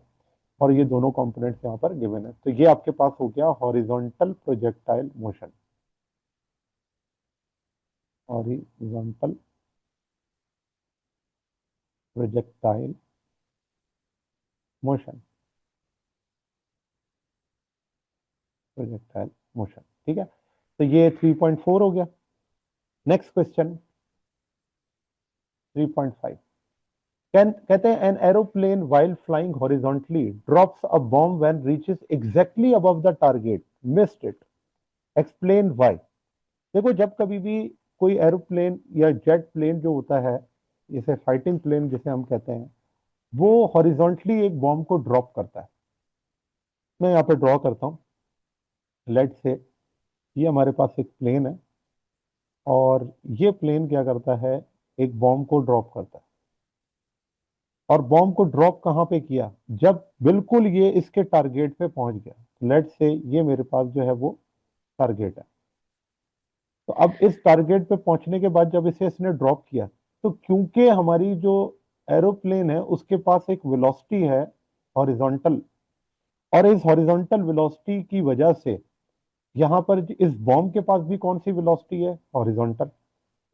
और ये दोनों कंपोनेंट्स यहाँ पर गिवन है। तो ये आपके पास हो गया horizontal projectile motion, horizontal projectile motion, projectile motion. ठीक है, तो ये 3.4 हो गया। नेक्स्ट क्वेश्चन 3.5, कहते हैं an aeroplane while flying horizontally drops a bomb when reaches exactly above the target, missed it, explain why. देखो, जब कभी भी कोई एरोप्लेन या जेट प्लेन जो होता है, जैसे फाइटिंग प्लेन जिसे हम कहते हैं, वो हॉरिजॉन्टली एक बॉम्ब को ड्रॉप करता है। मैं यहाँ पे ड्रॉ करता हूँ। लेट से ये हमारे पास एक प्लेन है और ये प्लेन क्या करता है, एक बॉम्ब को ड्रॉप करता है। और बॉम्ब को ड्रॉप कहाँ पे किया, जब बिल्कुल ये इसके टारगेट पे पहुंच गया। लेट से ये मेरे पास जो है वो टारगेट है। तो अब इस टारगेट पे पहुंचने के बाद जब इसे इसने ड्रॉप किया, तो क्योंकि हमारी जो एरोप्लेन है उसके पास एक वेलोसिटी है हॉरिजॉन्टल, और इस हॉरिजॉन्टल वेलोसिटी की वजह से यहाँ पर इस बॉम्ब के पास भी कौन सी वेलोसिटी है, हॉरिजॉन्टल।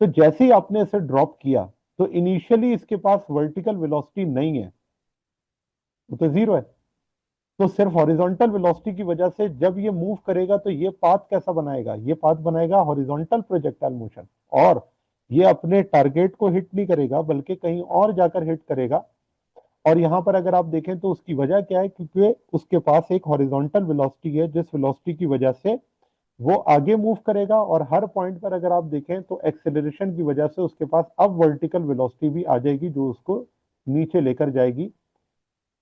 तो जैसे ही आपने इसे ड्रॉप किया, तो इनिशियली इसके पास वर्टिकल वेलोसिटी नहीं है, वो तो जीरो है। तो सिर्फ हॉरिजॉन्टल वेलोसिटी की वजह से जब ये मूव करेगा तो ये पाथ कैसा बनाएगा, ये पाथ बनाएगा हॉरिजॉन्टल प्रोजेक्टाइल मोशन। और ये अपने टारगेट को हिट नहीं करेगा बल्कि कहीं और जाकर हिट करेगा। और यहां पर अगर आप देखें तो उसकी वजह क्या है, क्योंकि उसके पास एक हॉरिजॉन्टल वेलोसिटी है जिस वेलोसिटी की वजह से वो आगे मूव करेगा। और हर पॉइंट पर अगर आप देखें तो एक्सेलरेशन की वजह से उसके पास अब वर्टिकल वेलोसिटी भी आ जाएगी जो उसको नीचे लेकर जाएगी,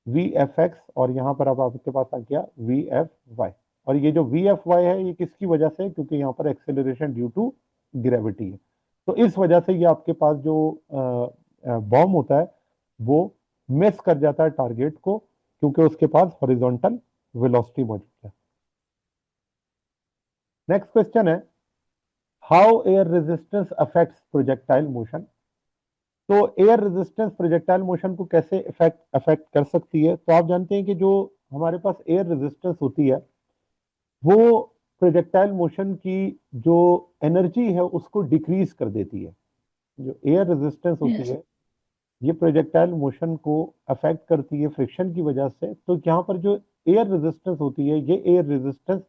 वी एफ एक्स। और यहाँ पर अब आपके पास आ गया वी एफ वाई। और ये जो वी एफ वाई है ये किसकी वजह से है, क्योंकि यहाँ पर एक्सेलरेशन ड्यू टू ग्रेविटी है। तो इस वजह से ये आपके पास जो बॉम्ब होता है वो मिस कर जाता है टारगेट को, क्योंकि उसके पास हॉरिजॉन्टल वेलोसिटी मौजूद है। नेक्स्ट क्वेश्चन है, how air resistance affects projectile motion. तो एयर रेजिस्टेंस प्रोजेक्टाइल मोशन को कैसे अफेक्ट कर सकती है। तो आप जानते हैं कि जो हमारे पास एयर रेजिस्टेंस होती है वो प्रोजेक्टाइल मोशन की जो एनर्जी है उसको डिक्रीज कर देती है। जो एयर रेजिस्टेंस होती Yes. है ये प्रोजेक्टाइल मोशन को अफेक्ट करती है फ्रिक्शन की वजह से। तो यहाँ पर जो एयर रेजिस्टेंस होती है ये एयर रेजिस्टेंस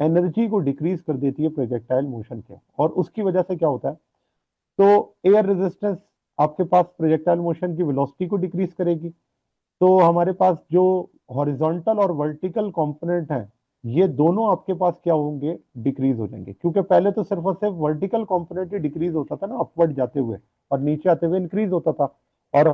एनर्जी को डिक्रीज कर देती है प्रोजेक्टाइल मोशन के, और उसकी वजह से क्या होता है, तो एयर रेजिस्टेंस आपके पास प्रोजेक्टाइल मोशन की वेलोसिटी को डिक्रीज करेगी। तो हमारे पास जो हॉरिजॉन्टल और वर्टिकल कंपोनेंट हैं ये दोनों आपके पास क्या होंगे, डिक्रीज हो जाएंगे। क्योंकि पहले तो सिर्फ और सिर्फ वर्टिकल कंपोनेंट ही डिक्रीज होता था ना, अपवर्ड जाते हुए, और नीचे आते हुए इंक्रीज होता था। और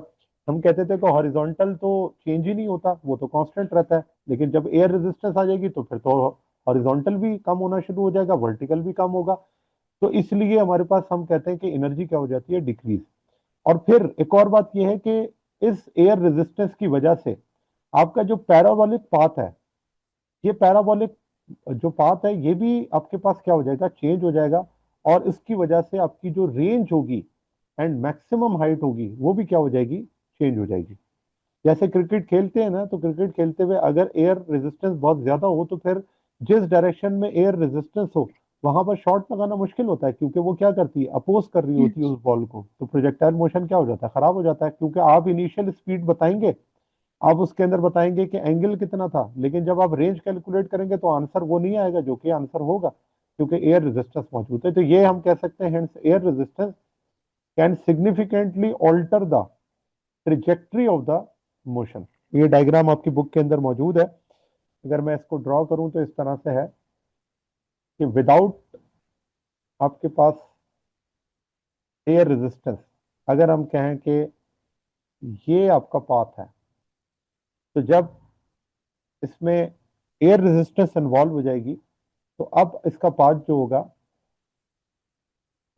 हम कहते थे कि हॉरिजॉन्टल तो चेंज ही नहीं होता, वो तो कांस्टेंट रहता है। लेकिन जब एयर रेजिस्टेंस आ जाएगी तो फिर तो हॉरिजॉन्टल भी कम होना शुरू हो जाएगा, वर्टिकल भी कम होगा। तो इसलिए हमारे पास हम कहते हैं कि एनर्जी क्या हो जाती है, डिक्रीज। और फिर एक और बात यह है कि इस एयर रेजिस्टेंस की वजह से आपका जो पैराबोलिक पाथ है, ये पैराबोलिक जो पाथ है ये भी आपके पास क्या हो जाएगा, चेंज हो जाएगा। और इसकी वजह से आपकी जो रेंज होगी एंड मैक्सिमम हाइट होगी वो भी क्या हो जाएगी, चेंज हो जाएगी। जैसे क्रिकेट खेलते हैं ना, तो क्रिकेट खेलते हुए अगर एयर रेजिस्टेंस बहुत ज्यादा हो तो फिर जिस डायरेक्शन में एयर रेजिस्टेंस हो वहां पर शॉट लगाना मुश्किल होता है, क्योंकि वो क्या करती है, अपोज कर रही होती है Yes. उस बॉल को। तो प्रोजेक्टाइल मोशन क्या हो जाता है, खराब हो जाता है। क्योंकि आप इनिशियल स्पीड बताएंगे, आप उसके अंदर बताएंगे कि एंगल कितना था, लेकिन जब आप रेंज कैलकुलेट करेंगे तो आंसर वो नहीं आएगा जो कि आंसर होगा, क्योंकि एयर रेजिस्टेंस मौजूद है। तो ये हम कह सकते हैं hence air resistance can significantly alter the trajectory of the motion. ये डायग्राम आपकी बुक के अंदर मौजूद है। अगर मैं इसको ड्रॉ करूं तो इस तरह से है कि विदाउट आपके पास एयर रेजिस्टेंस, अगर हम कहें कि ये आपका पाथ है, तो जब इसमें एयर रेजिस्टेंस इन्वॉल्व हो जाएगी तो अब इसका पाथ जो होगा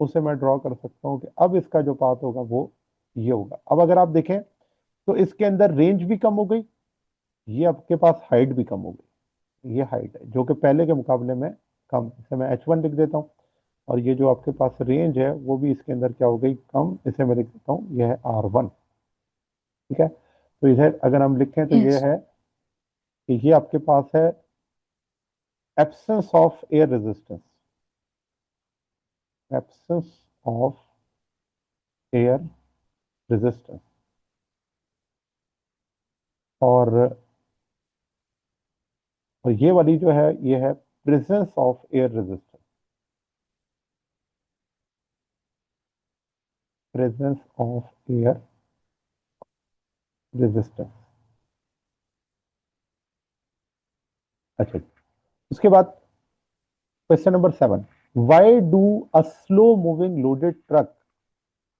उसे मैं ड्रॉ कर सकता हूं कि अब इसका जो पाथ होगा वो ये होगा। अब अगर आप देखें तो इसके अंदर रेंज भी कम हो गई, ये आपके पास हाइट भी कम हो गई। ये हाइट है जो कि पहले के मुकाबले में कम, इसे मैं H1 लिख देता हूं। और ये जो आपके पास रेंज है वो भी इसके अंदर क्या हो गई, कम, इसे मैं लिख देता हूं, यह है R1। ठीक है, तो इधर अगर हम लिखें तो ये Yes. है कि ये आपके पास है absence of air resistance, absence of air resistance. और ये वाली जो है ये है presence of air resistance, presence of air resistance. अच्छा जी। उसके बाद question number 7, why do a slow moving loaded truck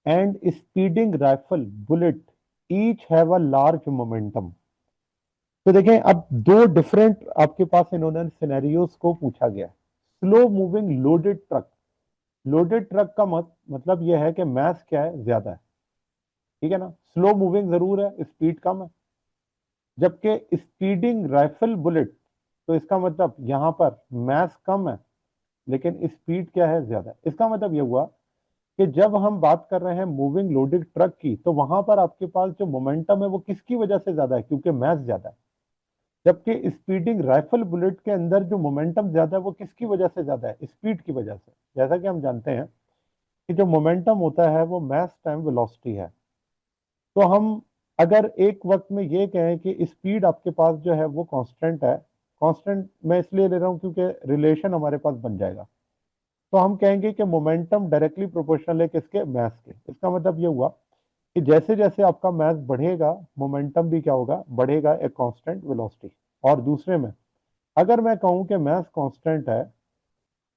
and speeding rifle bullet each have a large momentum. तो देखें, अब दो डिफरेंट आपके पास इन्होंने सिनेरियोस को पूछा गया। Slow moving loaded truck, loaded truck का मतलब यह है कि मास क्या है, ज्यादा है, ठीक है ना। स्लो मूविंग जरूर है, स्पीड कम है। जबकि स्पीडिंग राइफल बुलेट, तो इसका मतलब यहां पर मास कम है लेकिन स्पीड क्या है, ज्यादा है। इसका मतलब यह हुआ कि जब हम बात कर रहे हैं मूविंग लोडेड ट्रक की, तो वहां पर आपके पास जो मोमेंटम है वो किसकी वजह से ज्यादा है, क्योंकि मास ज्यादा है। जबकि स्पीडिंग राइफल बुलेट के अंदर जो मोमेंटम ज्यादा है वो किसकी वजह से ज्यादा है, स्पीड की वजह से। जैसा कि हम जानते हैं कि जो मोमेंटम होता है वो मास टाइम वेलोसिटी है। तो हम अगर एक वक्त में ये कहें कि स्पीड आपके पास जो है वो कांस्टेंट है, कांस्टेंट मैं इसलिए ले रहा हूं क्योंकि रिलेशन हमारे पास बन जाएगा, तो हम कहेंगे कि मोमेंटम डायरेक्टली प्रोपोर्शनल है किसके, मास के। इसका मतलब ये हुआ कि जैसे जैसे आपका मास बढ़ेगा मोमेंटम भी क्या होगा, बढ़ेगा, एक कांस्टेंट वेलोसिटी। और दूसरे में अगर मैं कहूं कि मास कांस्टेंट है,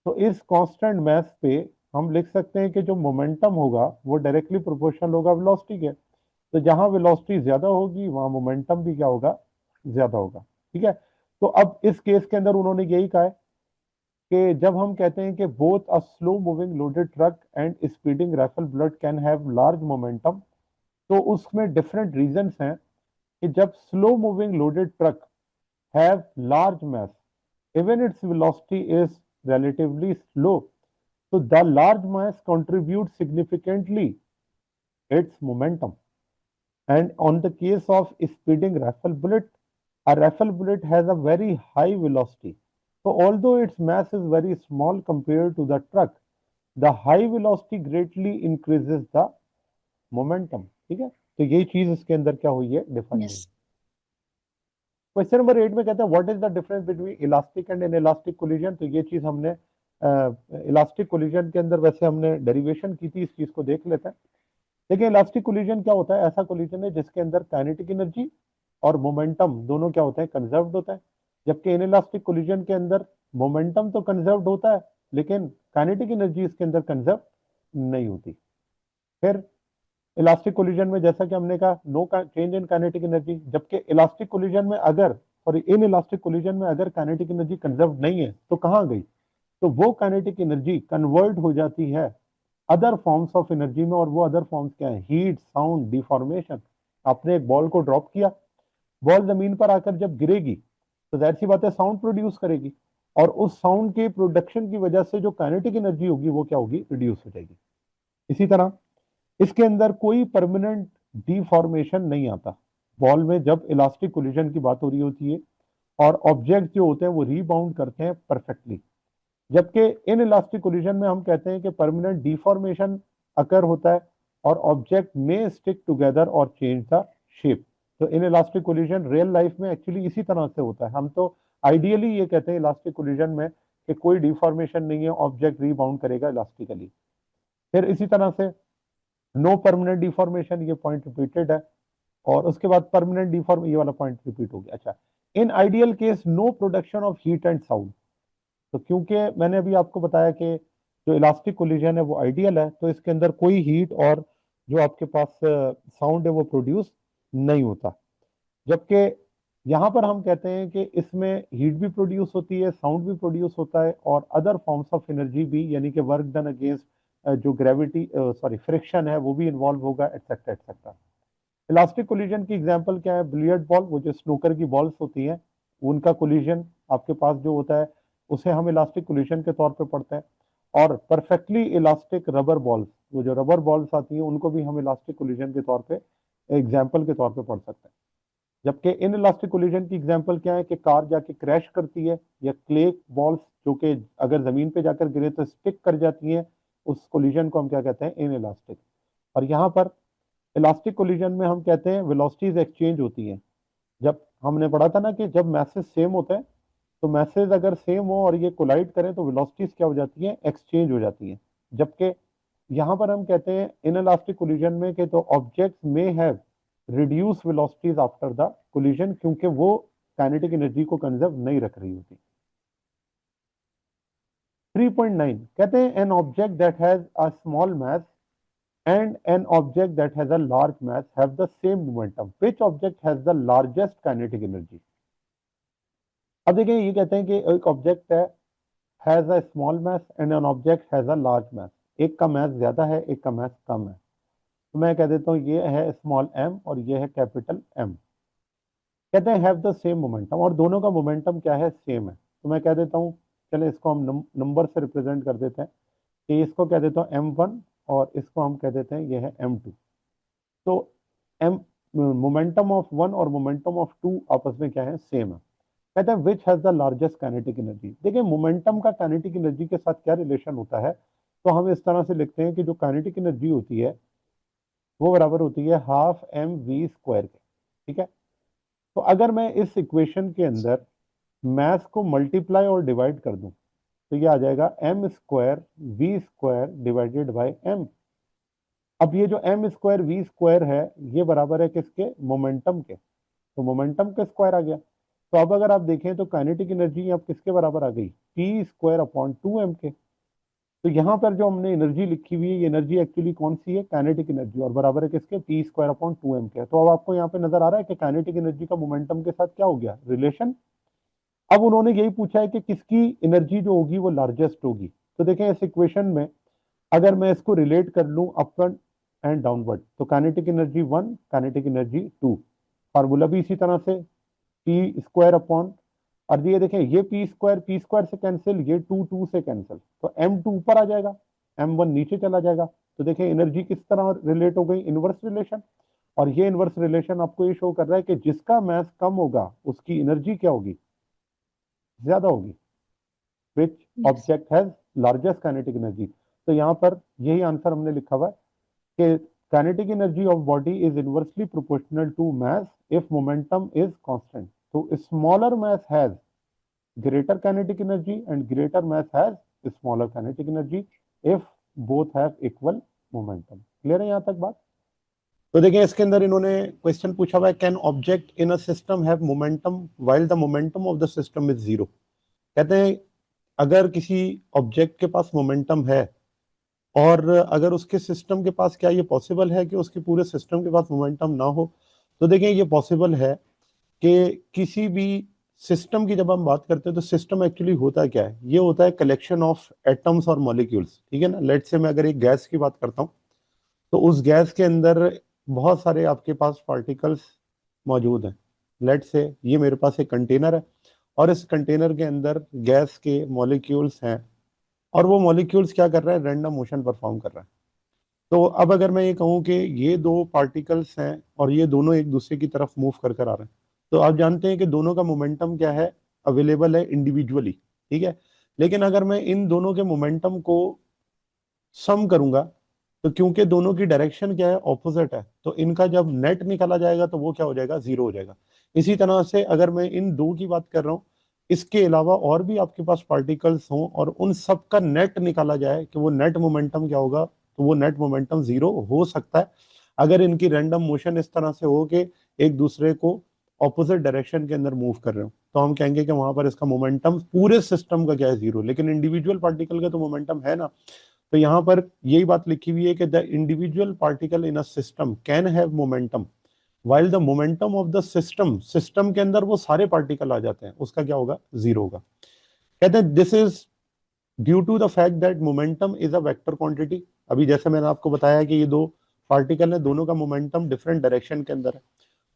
तो इस कांस्टेंट मास पे हम लिख सकते हैं कि जो मोमेंटम होगा वो डायरेक्टली प्रोपोर्शनल होगा वेलोसिटी के। तो जहां वेलोसिटी ज्यादा होगी वहां मोमेंटम भी क्या होगा, ज्यादा होगा, ठीक है। तो अब इस केस के अंदर उन्होंने यही कहा है कि जब हम कहते हैं कि both a slow moving loaded truck and speeding rifle bullet can have large momentum, तो उसमें डिफरेंट रीजंस हैं कि जब slow moving loaded truck have large mass, even its velocity is relatively slow, so the large mass contributes significantly its momentum. And on the case of speeding rifle bullet, a rifle bullet has a very high velocity. So although its mass is very small compared to the truck, the high velocity greatly increases the momentum. ठीक है, तो ये चीज इसके अंदर क्या हुई है, डिफाइन हुई। Yes. क्वेश्चन नंबर 8 में कहता है what is the difference between elastic and inelastic collision. तो ये चीज हमने इलास्टिक कोलिजन के अंदर वैसे हमने डेरिवेशन की थी, इस चीज को देख लेते हैं। देखिए इलास्टिक कोलिजन क्या होता है, ऐसा कोलिजन है जिसके अंदर काइनेटिक एनर्जी और मोमेंटम दोनों क्या होते हैं, कंजर्व्ड होता है। जबकि इनइलास्टिक कोलिजन के अंदर मोमेंटम तो कंजर्व्ड होता है लेकिन काइनेटिक एनर्जी इसके अंदर कंजर्व नहीं होती। फिर इलास्टिक कोलिजन में जैसा कि हमने कहा no change in kinetic energy, जबकि इलास्टिक कोलिजन में अगर और इन इलास्टिक कोलिजन में अगर काइनेटिक एनर्जी कंजर्व नहीं है तो कहां गई, तो वो काइनेटिक एनर्जी कन्वर्ट हो जाती है अदर फॉर्म्स ऑफ एनर्जी में। और वो अदर फॉर्म्स क्या है, हीट, साउंड, डिफॉर्मेशन। आपने एक बॉल को ड्रॉप किया, बॉल जमीन पर आकर जब गिरेगी तो जाहिर सी बात है साउंड प्रोड्यूस करेगी, और उस साउंड के प्रोडक्शन की वजह से जो काइनेटिक एनर्जी होगी वो क्या होगी, रिड्यूस हो जाएगी। इसी तरह इसके अंदर कोई परमानेंट डिफॉर्मेशन नहीं आता। बॉल में जब इलास्टिक कोलिजन की बात हो रही होती है और ऑब्जेक्ट जो होते हैं वो रीबाउंड करते हैं परफेक्टली, जबकि इन इलास्टिक कोलिजन में हम कहते हैं कि परमानेंट डिफॉर्मेशन अकर होता है और ऑब्जेक्ट में स्टिक टुगेदर और चेंज द शेप। तो in elastic collision real life में एक्चुअली इसी तरह से होता है। हम तो आइडियली ये कहते हैं इलास्टिक कोलिजन में कि कोई डिफॉर्मेशन नहीं है, ऑब्जेक्ट रीबाउंड करेगा इलास्टिकली। फिर इसी तरह से नो परमानेंट डिफॉर्मेशन, ये पॉइंट रिपीटेड है। और उसके बाद परमानेंट डिफॉर्म, ये वाला पॉइंट रिपीट हो गया। अच्छा, in ideal case no production of heat and sound. तो क्योंकि मैंने अभी आपको बताया कि जो इलास्टिक कोलिजन है वो आइडियल है, तो इसके अंदर कोई हीट और जो आपके पास साउंड है वो प्रोड्यूस नहीं होता। जबकि यहाँ पर हम कहते हैं कि इसमें हीट भी प्रोड्यूस होती है, साउंड भी प्रोड्यूस होता है और अदर फॉर्म्स ऑफ एनर्जी भी, यानी कि वर्क डन अगेंस्ट जो ग्रेविटी सॉरी फ्रिक्शन है वो भी इन्वॉल्व होगा, एटसेट्रा एटसेट्रा। इलास्टिक कोलिजन की एग्जांपल क्या है, बिलियर्ड बॉल, वो जो स्नूकर की बॉल्स होती हैं उनका कोलिजन आपके पास जो होता है उसे हम इलास्टिक कोलिजन के तौर पे पढ़ते हैं। और परफेक्टली इलास्टिक रबर बॉल्स, वो जो रबर बॉल्स आती हैं उनको भी हम इलास्टिक कोलिजन के तौर पे एग्जाम्पल के तौर पे पढ़ सकते हैं। जबकि इन इलास्टिक कोलिजन की एग्जांपल क्या है कि कार जाके क्रैश करती है, या क्ले बॉल्स जो कि अगर जमीन पे जाकर गिरे तो स्टिक कर जाती हैं, उस कोलिजन को हम क्या कहते हैं, इन इलास्टिक। और यहाँ पर इलास्टिक कोलिजन में हम कहते हैं वेलोसिटीज एक्सचेंज होती हैं। जब हमने पढ़ा था ना कि जब मैसेज सेम होते हैं, तो मैसेज अगर सेम हो और ये कोलाइड करें तो वेलोसिटीज क्या हो जाती है, एक्सचेंज हो जाती है। जबकि यहाँ पर हम कहते हैं इनइलास्टिक कोलिजन में कि तो ऑब्जेक्ट्स में have reduce velocities after the collision, क्योंकि वो काइनेटिक एनर्जी को कंजर्व नहीं रख रही होती। 3.9 कहते हैं an object that has a small mass and an object that has a large mass have the same momentum. Which object has the largest kinetic energy? अब देखिए ये कहते हैं कि एक ऑब्जेक्ट है has a small mass and an object has a large मास। एक का मास ज्यादा है, एक का मास कम है। तो मैं कह देता हूँ ये है स्मॉल m और ये है कैपिटल M। कहते हैं हैव द सेम मोमेंटम, और दोनों का मोमेंटम क्या है, सेम है। तो मैं कह देता हूँ, चले इसको हम नंबर से रिप्रेजेंट कर देते हैं कि इसको कह देता हूँ m1 और इसको हम कह देते हैं ये है m2। तो एम मोमेंटम ऑफ वन और मोमेंटम ऑफ टू आपस में क्या है, सेम है। कहते हैं which has the largest kinetic energy. देखिए मोमेंटम का काइनेटिक एनर्जी के साथ क्या रिलेशन होता है, तो हम इस तरह से लिखते हैं कि जो काइनेटिक एनर्जी होती है वो बराबर होती है हाफ एम वी स्क्वायर के। ठीक है, तो अगर मैं इस इक्वेशन के अंदर मैथ को मल्टीप्लाई और डिवाइड कर दूं तो ये आ जाएगा M square V square divided by M. अब ये जो एम स्क्वायर वी स्क्वायर है ये बराबर है किसके, मोमेंटम के। तो मोमेंटम का स्क्वायर आ गया। तो अब अगर आप देखें तो काइनेटिक एनर्जी अब किसके बराबर आ गई, पी स्क्वायर अपॉन 2m के। तो यहाँ पर जो हमने एनर्जी लिखी हुई है ये एनर्जी एक्चुअली कौन सी है, काइनेटिक एनर्जी, और बराबर है किसके, पी स्क्वायर अपॉन 2m के। तो अब आपको यहाँ पे नजर आ रहा है कि काइनेटिक एनर्जी का मोमेंटम के साथ क्या हो गया, रिलेशन। अब उन्होंने यही पूछा है कि किसकी एनर्जी जो होगी वो लार्जेस्ट होगी। तो देखें इस इक्वेशन में अगर मैं इसको रिलेट कर लूं अपवर्ड एंड डाउनवर्ड, तो kinetic energy 1, kinetic energy 2, formula भी इसी तरह से पी स्क्वायर अपॉन, और ये देखें ये पी स्क्वायर से कैंसिल, ये 2 से कैंसिल, तो m2 ऊपर आ जाएगा, m1 नीचे चला जाएगा। तो देखें एनर्जी किस तरह रिलेट हो गई, इनवर्स रिलेशन। और ये इनवर्स रिलेशन आपको ये शो कर रहा है कि जिसका मास कम होगा उसकी एनर्जी क्या होगी, ज्यादा होगी। विच Yes. Object has largest kinetic energy. तो यहाँ पर यही आंसर हमने लिखा हुआ है कि kinetic energy of body is inversely proportional to mass if momentum is constant. So smaller mass has greater kinetic energy and greater mass has smaller kinetic energy if both have equal momentum. Clear है यहाँ तक बात? तो देखिए इसके अंदर इन्होंने question पूछा हुआ है can object in a system have momentum while the momentum of the system is zero. कहते हैं अगर किसी ऑब्जेक्ट के पास मोमेंटम है और अगर उसके सिस्टम के पास, क्या ये पॉसिबल है कि उसके पूरे सिस्टम के पास मोमेंटम ना हो। तो देखिए ये पॉसिबल है कि किसी भी सिस्टम की जब हम बात करते हैं तो सिस्टम एक्चुअली होता क्या है, ये होता है कलेक्शन ऑफ एटम्स और मॉलिक्यूल्स। ठीक है ना, लेट से मैं अगर एक गैस की बात करता हूँ तो उस गैस के अंदर बहुत सारे आपके पास पार्टिकल्स मौजूद हैं। लेट से ये मेरे पास एक कंटेनर है और इस कंटेनर के अंदर गैस के मॉलिक्यूल्स हैं और वो मॉलिक्यूल्स क्या कर रहे हैं, रैंडम मोशन परफॉर्म कर रहे हैं। तो अब अगर मैं ये कहूँ कि ये दो पार्टिकल्स हैं और ये दोनों एक दूसरे की तरफ मूव कर कर आ रहे हैं, तो आप जानते हैं कि दोनों का मोमेंटम क्या है, अवेलेबल है इंडिविजुअली। ठीक है, लेकिन अगर मैं इन दोनों के मोमेंटम को सम करूंगा तो क्योंकि दोनों की डायरेक्शन क्या है, ऑपोजिट है, तो इनका जब नेट निकाला जाएगा तो वो क्या हो जाएगा, जीरो हो जाएगा। इसी तरह से अगर मैं इन दो की बात कर रहा हूँ, इसके अलावा और भी आपके पास पार्टिकल्स हों और उन सब का नेट निकाला जाए कि वो नेट मोमेंटम क्या होगा, तो वो नेट मोमेंटम जीरो हो सकता है अगर इनकी रैंडम मोशन इस तरह से हो कि एक दूसरे को ऑपोजिट डायरेक्शन के अंदर मूव कर रहे हो, तो हम कहेंगे कि वहां पर इसका मोमेंटम पूरे सिस्टम का क्या है, जीरो। लेकिन इंडिविजुअल पार्टिकल का तो मोमेंटम है ना। तो यहाँ पर यही बात लिखी हुई है कि the individual particle in a system can have momentum while the momentum of the system, system के अंदर वो सारे पार्टिकल आ जाते हैं, उसका क्या होगा, जीरो होगा। कहते हैं this is due to the fact that momentum is a vector quantity. अभी जैसे मैंने आपको बताया कि ये दो पार्टिकल है, दोनों का मोमेंटम डिफरेंट डायरेक्शन के अंदर है।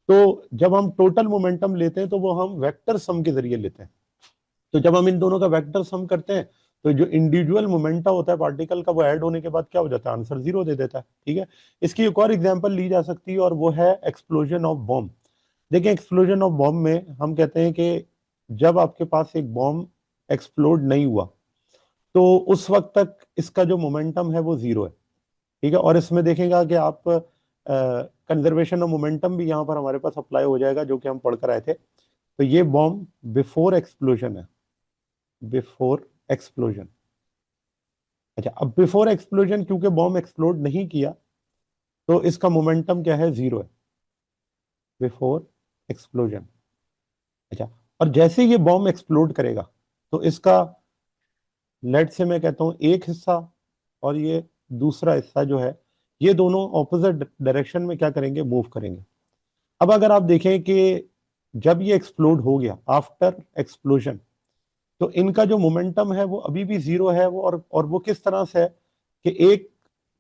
तो जब हम टोटल मोमेंटम लेते हैं तो वो हम वेक्टर सम के जरिए लेते हैं। तो जब हम इन दोनों का वेक्टर सम करते हैं तो जो इंडिविजुअल मोमेंटा होता है पार्टिकल का वो ऐड होने के बाद क्या हो जाता है, आंसर जीरो दे देता है। ठीक है, इसकी एक और एग्जांपल ली जा सकती है और वो है एक्सप्लोजन ऑफ बॉम्ब। देखिए एक्सप्लोजन ऑफ बॉम्ब में हम कहते हैं कि जब आपके पास एक बॉम्ब एक्सप्लोड नहीं हुआ तो उस वक्त तक इसका जो मोमेंटम है वो जीरो है। ठीक है, और इसमें देखेगा कि आप कंजर्वेशन ऑफ मोमेंटम भी यहाँ पर हमारे पास अप्लाई हो जाएगा, जो कि हम पढ़कर आए थे। तो ये बॉम्ब बिफोर एक्सप्लोजन है, बिफोर एक्सप्लोजन। अच्छा, अब बिफोर एक्सप्लोजन क्योंकि बॉम्ब एक्सप्लोड नहीं किया तो इसका मोमेंटम क्या है, 0 है, बिफोर एक्सप्लोजन। अच्छा, और जैसे ये बॉम्ब एक्सप्लोड करेगा तो इसका लेट से मैं कहता हूं एक हिस्सा और ये दूसरा हिस्सा जो है, ये दोनों ऑपोजिट डायरेक्शन में क्या करेंगे, मूव करेंगे। अब अगर आप देखें कि जब ये एक्सप्लोड हो गया, आफ्टर एक्सप्लोजन, तो इनका जो मोमेंटम है वो अभी भी 0 है। वो और वो किस तरह से है कि एक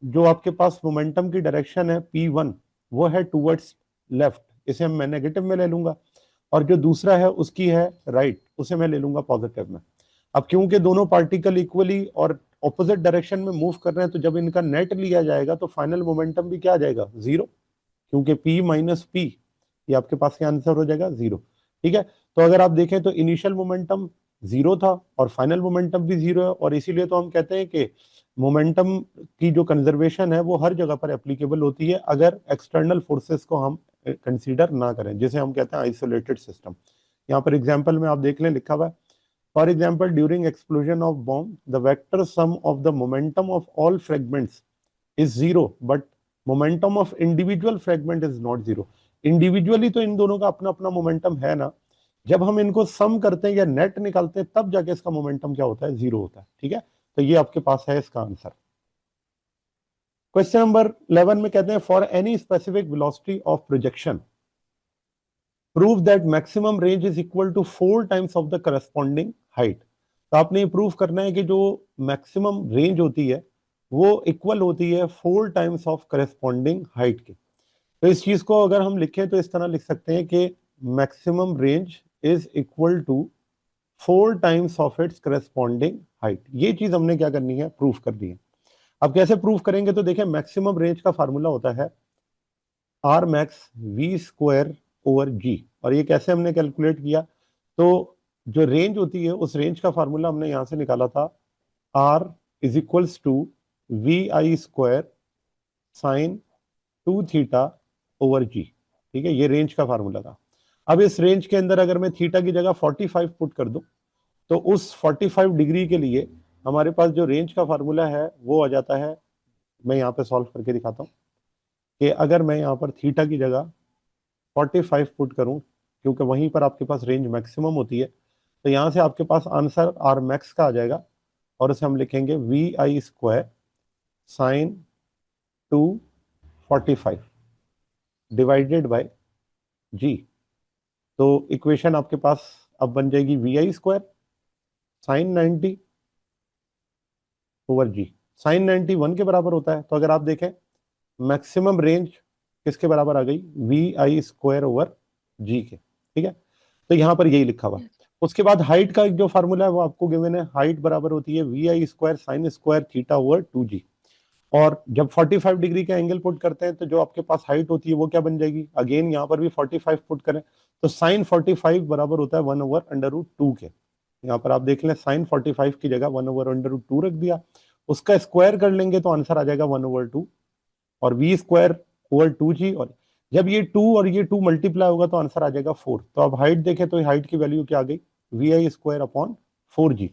जो आपके पास मोमेंटम की डायरेक्शन है P1 वो है टूवर्ड्स लेफ्ट, इसे मैं नेगेटिव में ले लूंगा, और जो दूसरा है उसकी है राइट, उसे मैं ले लूंगा पॉजिटिव में। अब क्योंकि दोनों पार्टिकल इक्वली और ऑपोजिट डायरेक्शन में मूव कर रहे हैं, तो जब इनका नेट लिया जाएगा तो फाइनल मोमेंटम भी क्या आ जाएगा, 0, क्योंकि P माइनस P, ये आपके पास का आंसर हो जाएगा 0। ठीक है, तो अगर आप देखें तो इनिशियल मोमेंटम 0 था और फाइनल मोमेंटम भी 0 है, और इसीलिए तो हम कहते हैं कि मोमेंटम की जो कंजर्वेशन है वो हर जगह पर एप्लीकेबल होती है अगर एक्सटर्नल फोर्सेस को हम कंसीडर ना करें, जिसे हम कहते हैं आइसोलेटेड सिस्टम। यहाँ पर एग्जाम्पल में आप देख लें, लिखा हुआ है, for example during explosion of bomb the vector sum of the momentum of all fragments is 0 but momentum of individual fragment is not 0। Individually तो इन दोनों का अपना अपना मोमेंटम है ना, जब हम इनको सम करते हैं या नेट निकालते हैं तब जाके इसका मोमेंटम क्या होता है, 0 होता है। ठीक है, तो ये आपके पास है इसका आंसर। क्वेश्चन नंबर 11 में कहते हैं for any specific velocity of projection prove that maximum range is equal to 4 times of the corresponding height. तो आपने ये प्रूव करना है कि जो मैक्सिमम रेंज होती है वो इक्वल होती है 4 टाइम्स ऑफ करस्पॉन्डिंग हाइट के। तो इस चीज को अगर हम लिखें तो इस तरह लिख सकते हैं कि maximum range is equal to 4 times of its corresponding height. ये चीज हमने क्या करनी है, प्रूफ करनी है। अब कैसे प्रूफ करेंगे, तो देखिए मैक्सिमम रेंज का फार्मूला होता है R max V square over G, और ये कैसे हमने कैलकुलेट किया, तो जो रेंज होती है उस रेंज का फार्मूला हमने यहां से निकाला था, R is equals to V I square sine 2 theta over G. ठीक है, ये रेंज का फार्मूला था। अब इस रेंज के अंदर अगर मैं थीटा की जगह 45 पुट कर दूं तो उस 45 डिग्री के लिए हमारे पास जो रेंज का फार्मूला है वो आ जाता है, मैं यहाँ पे सॉल्व करके दिखाता हूँ कि अगर मैं यहाँ पर थीटा की जगह 45 पुट करूं, क्योंकि वहीं पर आपके पास रेंज मैक्सिमम होती है, तो यहाँ से आपके पास आंसर आर मैक्स का आ जाएगा, और उसे हम लिखेंगे V I square sine 245 divided by G. तो इक्वेशन आपके पास अब बन जाएगी V I square sine 90 over G. Sine 90 1 के बराबर होता है, तो अगर आप देखें मैक्सिमम रेंज किसके बराबर आ गई, वी आई स्क्वायर ओवर जी के। ठीक है, तो यहां पर यही लिखा हुआ। उसके बाद हाइट का जो फार्मूला है वो आपको गिवन है, हाइट बराबर होती है V I square sine square theta over 2g। और जब 45 डिग्री का एंगल पुट करते हैं तो जो आपके पास हाइट होती है वो क्या बन जाएगी, अगेन यहाँ पर भी 45 पुट करें तो साइन 45 बराबर होता है 1 ओवर अंडर रूट 2 के। यहाँ पर आप देख लें साइन 45 की जगह 1 ओवर अंडर रूट 2 रख दिया, उसका स्क्वायर कर लेंगे तो आंसर आ जाएगा 1 ओवर 2 और वी स्क्वायर ओवर 2g, और जब ये 2 और ये 2 मल्टीप्लाई होगा तो आंसर आ जाएगा 4। तो अब हाइट देखें तो हाइट की वैल्यू क्या आ गई, we I square upon 4g।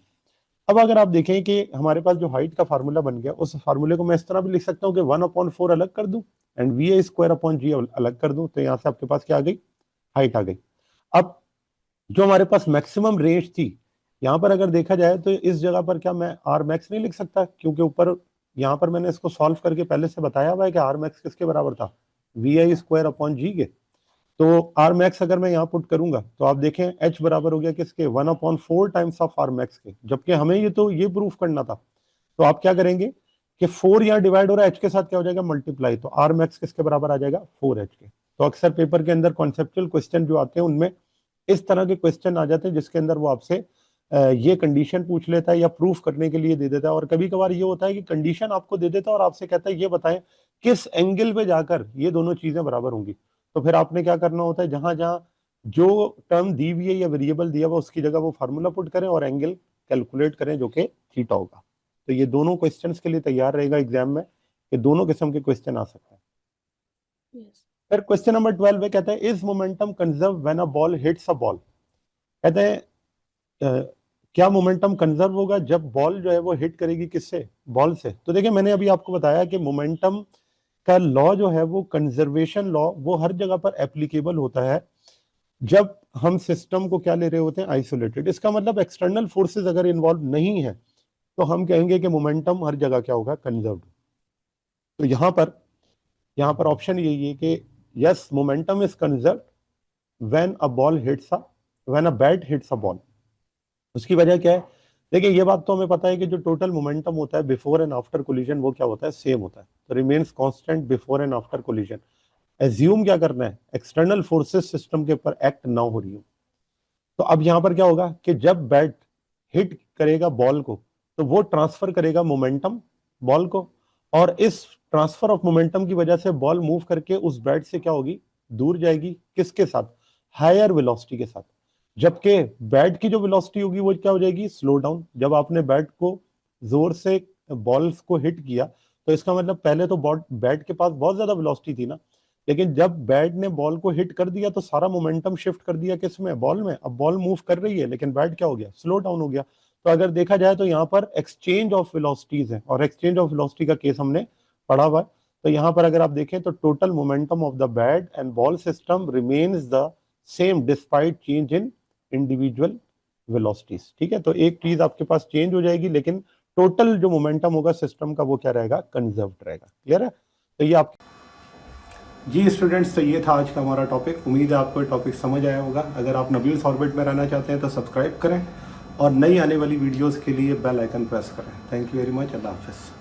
अब अगर आप देखें कि हमारे पास जो हाइट का फार्मूला बन गया, उस फार्मूले को मैं इस तरह भी लिख सकता हूँ कि 1/4 अलग कर दूं and V I square upon G अलग कर दूं, तो यहाँ से आपके पास क्या आ गई, हाइट आ गई। अब जो हमारे पास मैक्सिमम रेंज थी, यहाँ पर अगर देखा जाए तो इस जगह पर क्या मैं आर मैक्स नहीं लिख सकता, क्योंकि ऊपर यहाँ पर मैंने इसको सॉल्व करके पहले से बताया हुआ है कि आर मैक्स किसके बराबर था, वी आई स्क्वायर अपॉन जी के। तो आर मैक्स अगर मैं यहाँ पुट करूंगा तो आप देखें एच बराबर हो गया किसके, 1/4 टाइम्स ऑफ आर मैक्स के, जबकि हमें ये तो ये प्रूफ करना था। तो आप क्या करेंगे कि 4 यहाँ डिवाइड हो रहा है, एच के साथ क्या हो जाएगा, मल्टीप्लाई, तो आर मैक्स किसके बराबर आ जाएगा, 4h के। तो अक्सर पेपर के अंदर कॉन्सेप्चुअल क्वेश्चन जो आते हैं उनमें इस तरह के क्वेश्चन आ जाते हैं जिसके अंदर वो आपसे ये कंडीशन पूछ लेता है या प्रूफ करने के लिए दे देता है। और कभी कभार ये होता है कि कंडीशन आपको दे देता है और आपसे कहता है ये बताएं किस एंगल पे जाकर ये दोनों चीजें बराबर होंगी। तो फिर आपने क्या करना होता है, जहां जहां जो टर्म दी हुई है या वेरिएबल दिया हुआ उसकी जगह वो फार्मूला पुट करें और एंगल कैलकुलेट करें जो कि थीटा होगा। तो ये दोनों क्वेश्चंस के लिए तैयार रहेगा एग्जाम में, ये दोनों किस्म के क्वेश्चन आ सकते हैं। Yes. फिर क्वेश्चन नंबर 12 में कहते हैं is momentum conserve when a ball hits a ball. कहते हैं क्या मोमेंटम कंजर्व होगा जब बॉल जो है वो हिट करेगी किससे, बॉल से। तो देखिए मैंने अभी आपको बताया कि मोमेंटम का लॉ जो है वो कंजर्वेशन लॉ वो हर जगह पर एप्लीकेबल होता है जब हम सिस्टम को क्या ले रहे होते हैं, आइसोलेटेड। इसका मतलब एक्सटर्नल फोर्सेस अगर इन्वॉल्व नहीं है तो हम कहेंगे कि मोमेंटम हर जगह क्या होगा, कंजर्व्ड। तो यहाँ पर ऑप्शन यही है कि yes momentum is conserved when a bat hits a ball. उसकी वजह क्या है, देखिए ये बात तो हमें पता है कि जो टोटल मोमेंटम होता है बिफोर एंड आफ्टर कोलिजन वो क्या होता है, सेम होता है। तो remains constant before and after collision. Assume क्या करना है, एक्सटर्नल फोर्सेस सिस्टम के ऊपर एक्ट ना हो रही हो। तो अब यहां पर क्या होगा कि जब बैट हिट करेगा बॉल को तो वो ट्रांसफर करेगा मोमेंटम बॉल को, और इस ट्रांसफर ऑफ मोमेंटम की वजह से बॉल मूव करके उस बैट से क्या होगी, दूर जाएगी। किसके साथ, हायर वेलोसिटी के साथ। जबकि बैट की जो वेलोसिटी होगी वो क्या हो जाएगी, स्लो डाउन। जब आपने बैट को जोर से बॉल्स को हिट किया तो इसका मतलब पहले तो बैट के पास बहुत ज्यादा वेलोसिटी थी ना, लेकिन जब बैट ने बॉल को हिट कर दिया तो सारा मोमेंटम शिफ्ट कर दिया किसमें, बॉल में। अब बॉल मूव कर रही है लेकिन बैट क्या हो गया, स्लो डाउन हो गया। तो अगर देखा जाए तो यहाँ पर एक्सचेंज ऑफ वेलोसिटीज है, और एक्सचेंज ऑफ वेलोसिटी का केस हमने पढ़ा हुआ है। तो यहाँ पर अगर आप देखें तो total momentum of the bat and ball system remains the same despite change in individual velocities. ठीक है, तो एक चीज आपके पास चेंज हो जाएगी लेकिन टोटल जो मोमेंटम होगा सिस्टम का वो क्या रहेगा, कंजर्व्ड रहेगा। क्लियर है। तो ये आप जी स्टूडेंट्स, तो ये था आज का हमारा टॉपिक। उम्मीद है आपको ये टॉपिक समझ आया होगा। अगर आप नबील्स ऑर्बिट में रहना चाहते हैं तो सब्सक्राइब करें और नई आने वाली वीडियोस के लिए बेल आइकन प्रेस करें। Thank you very much. अल्लाह हाफिज़।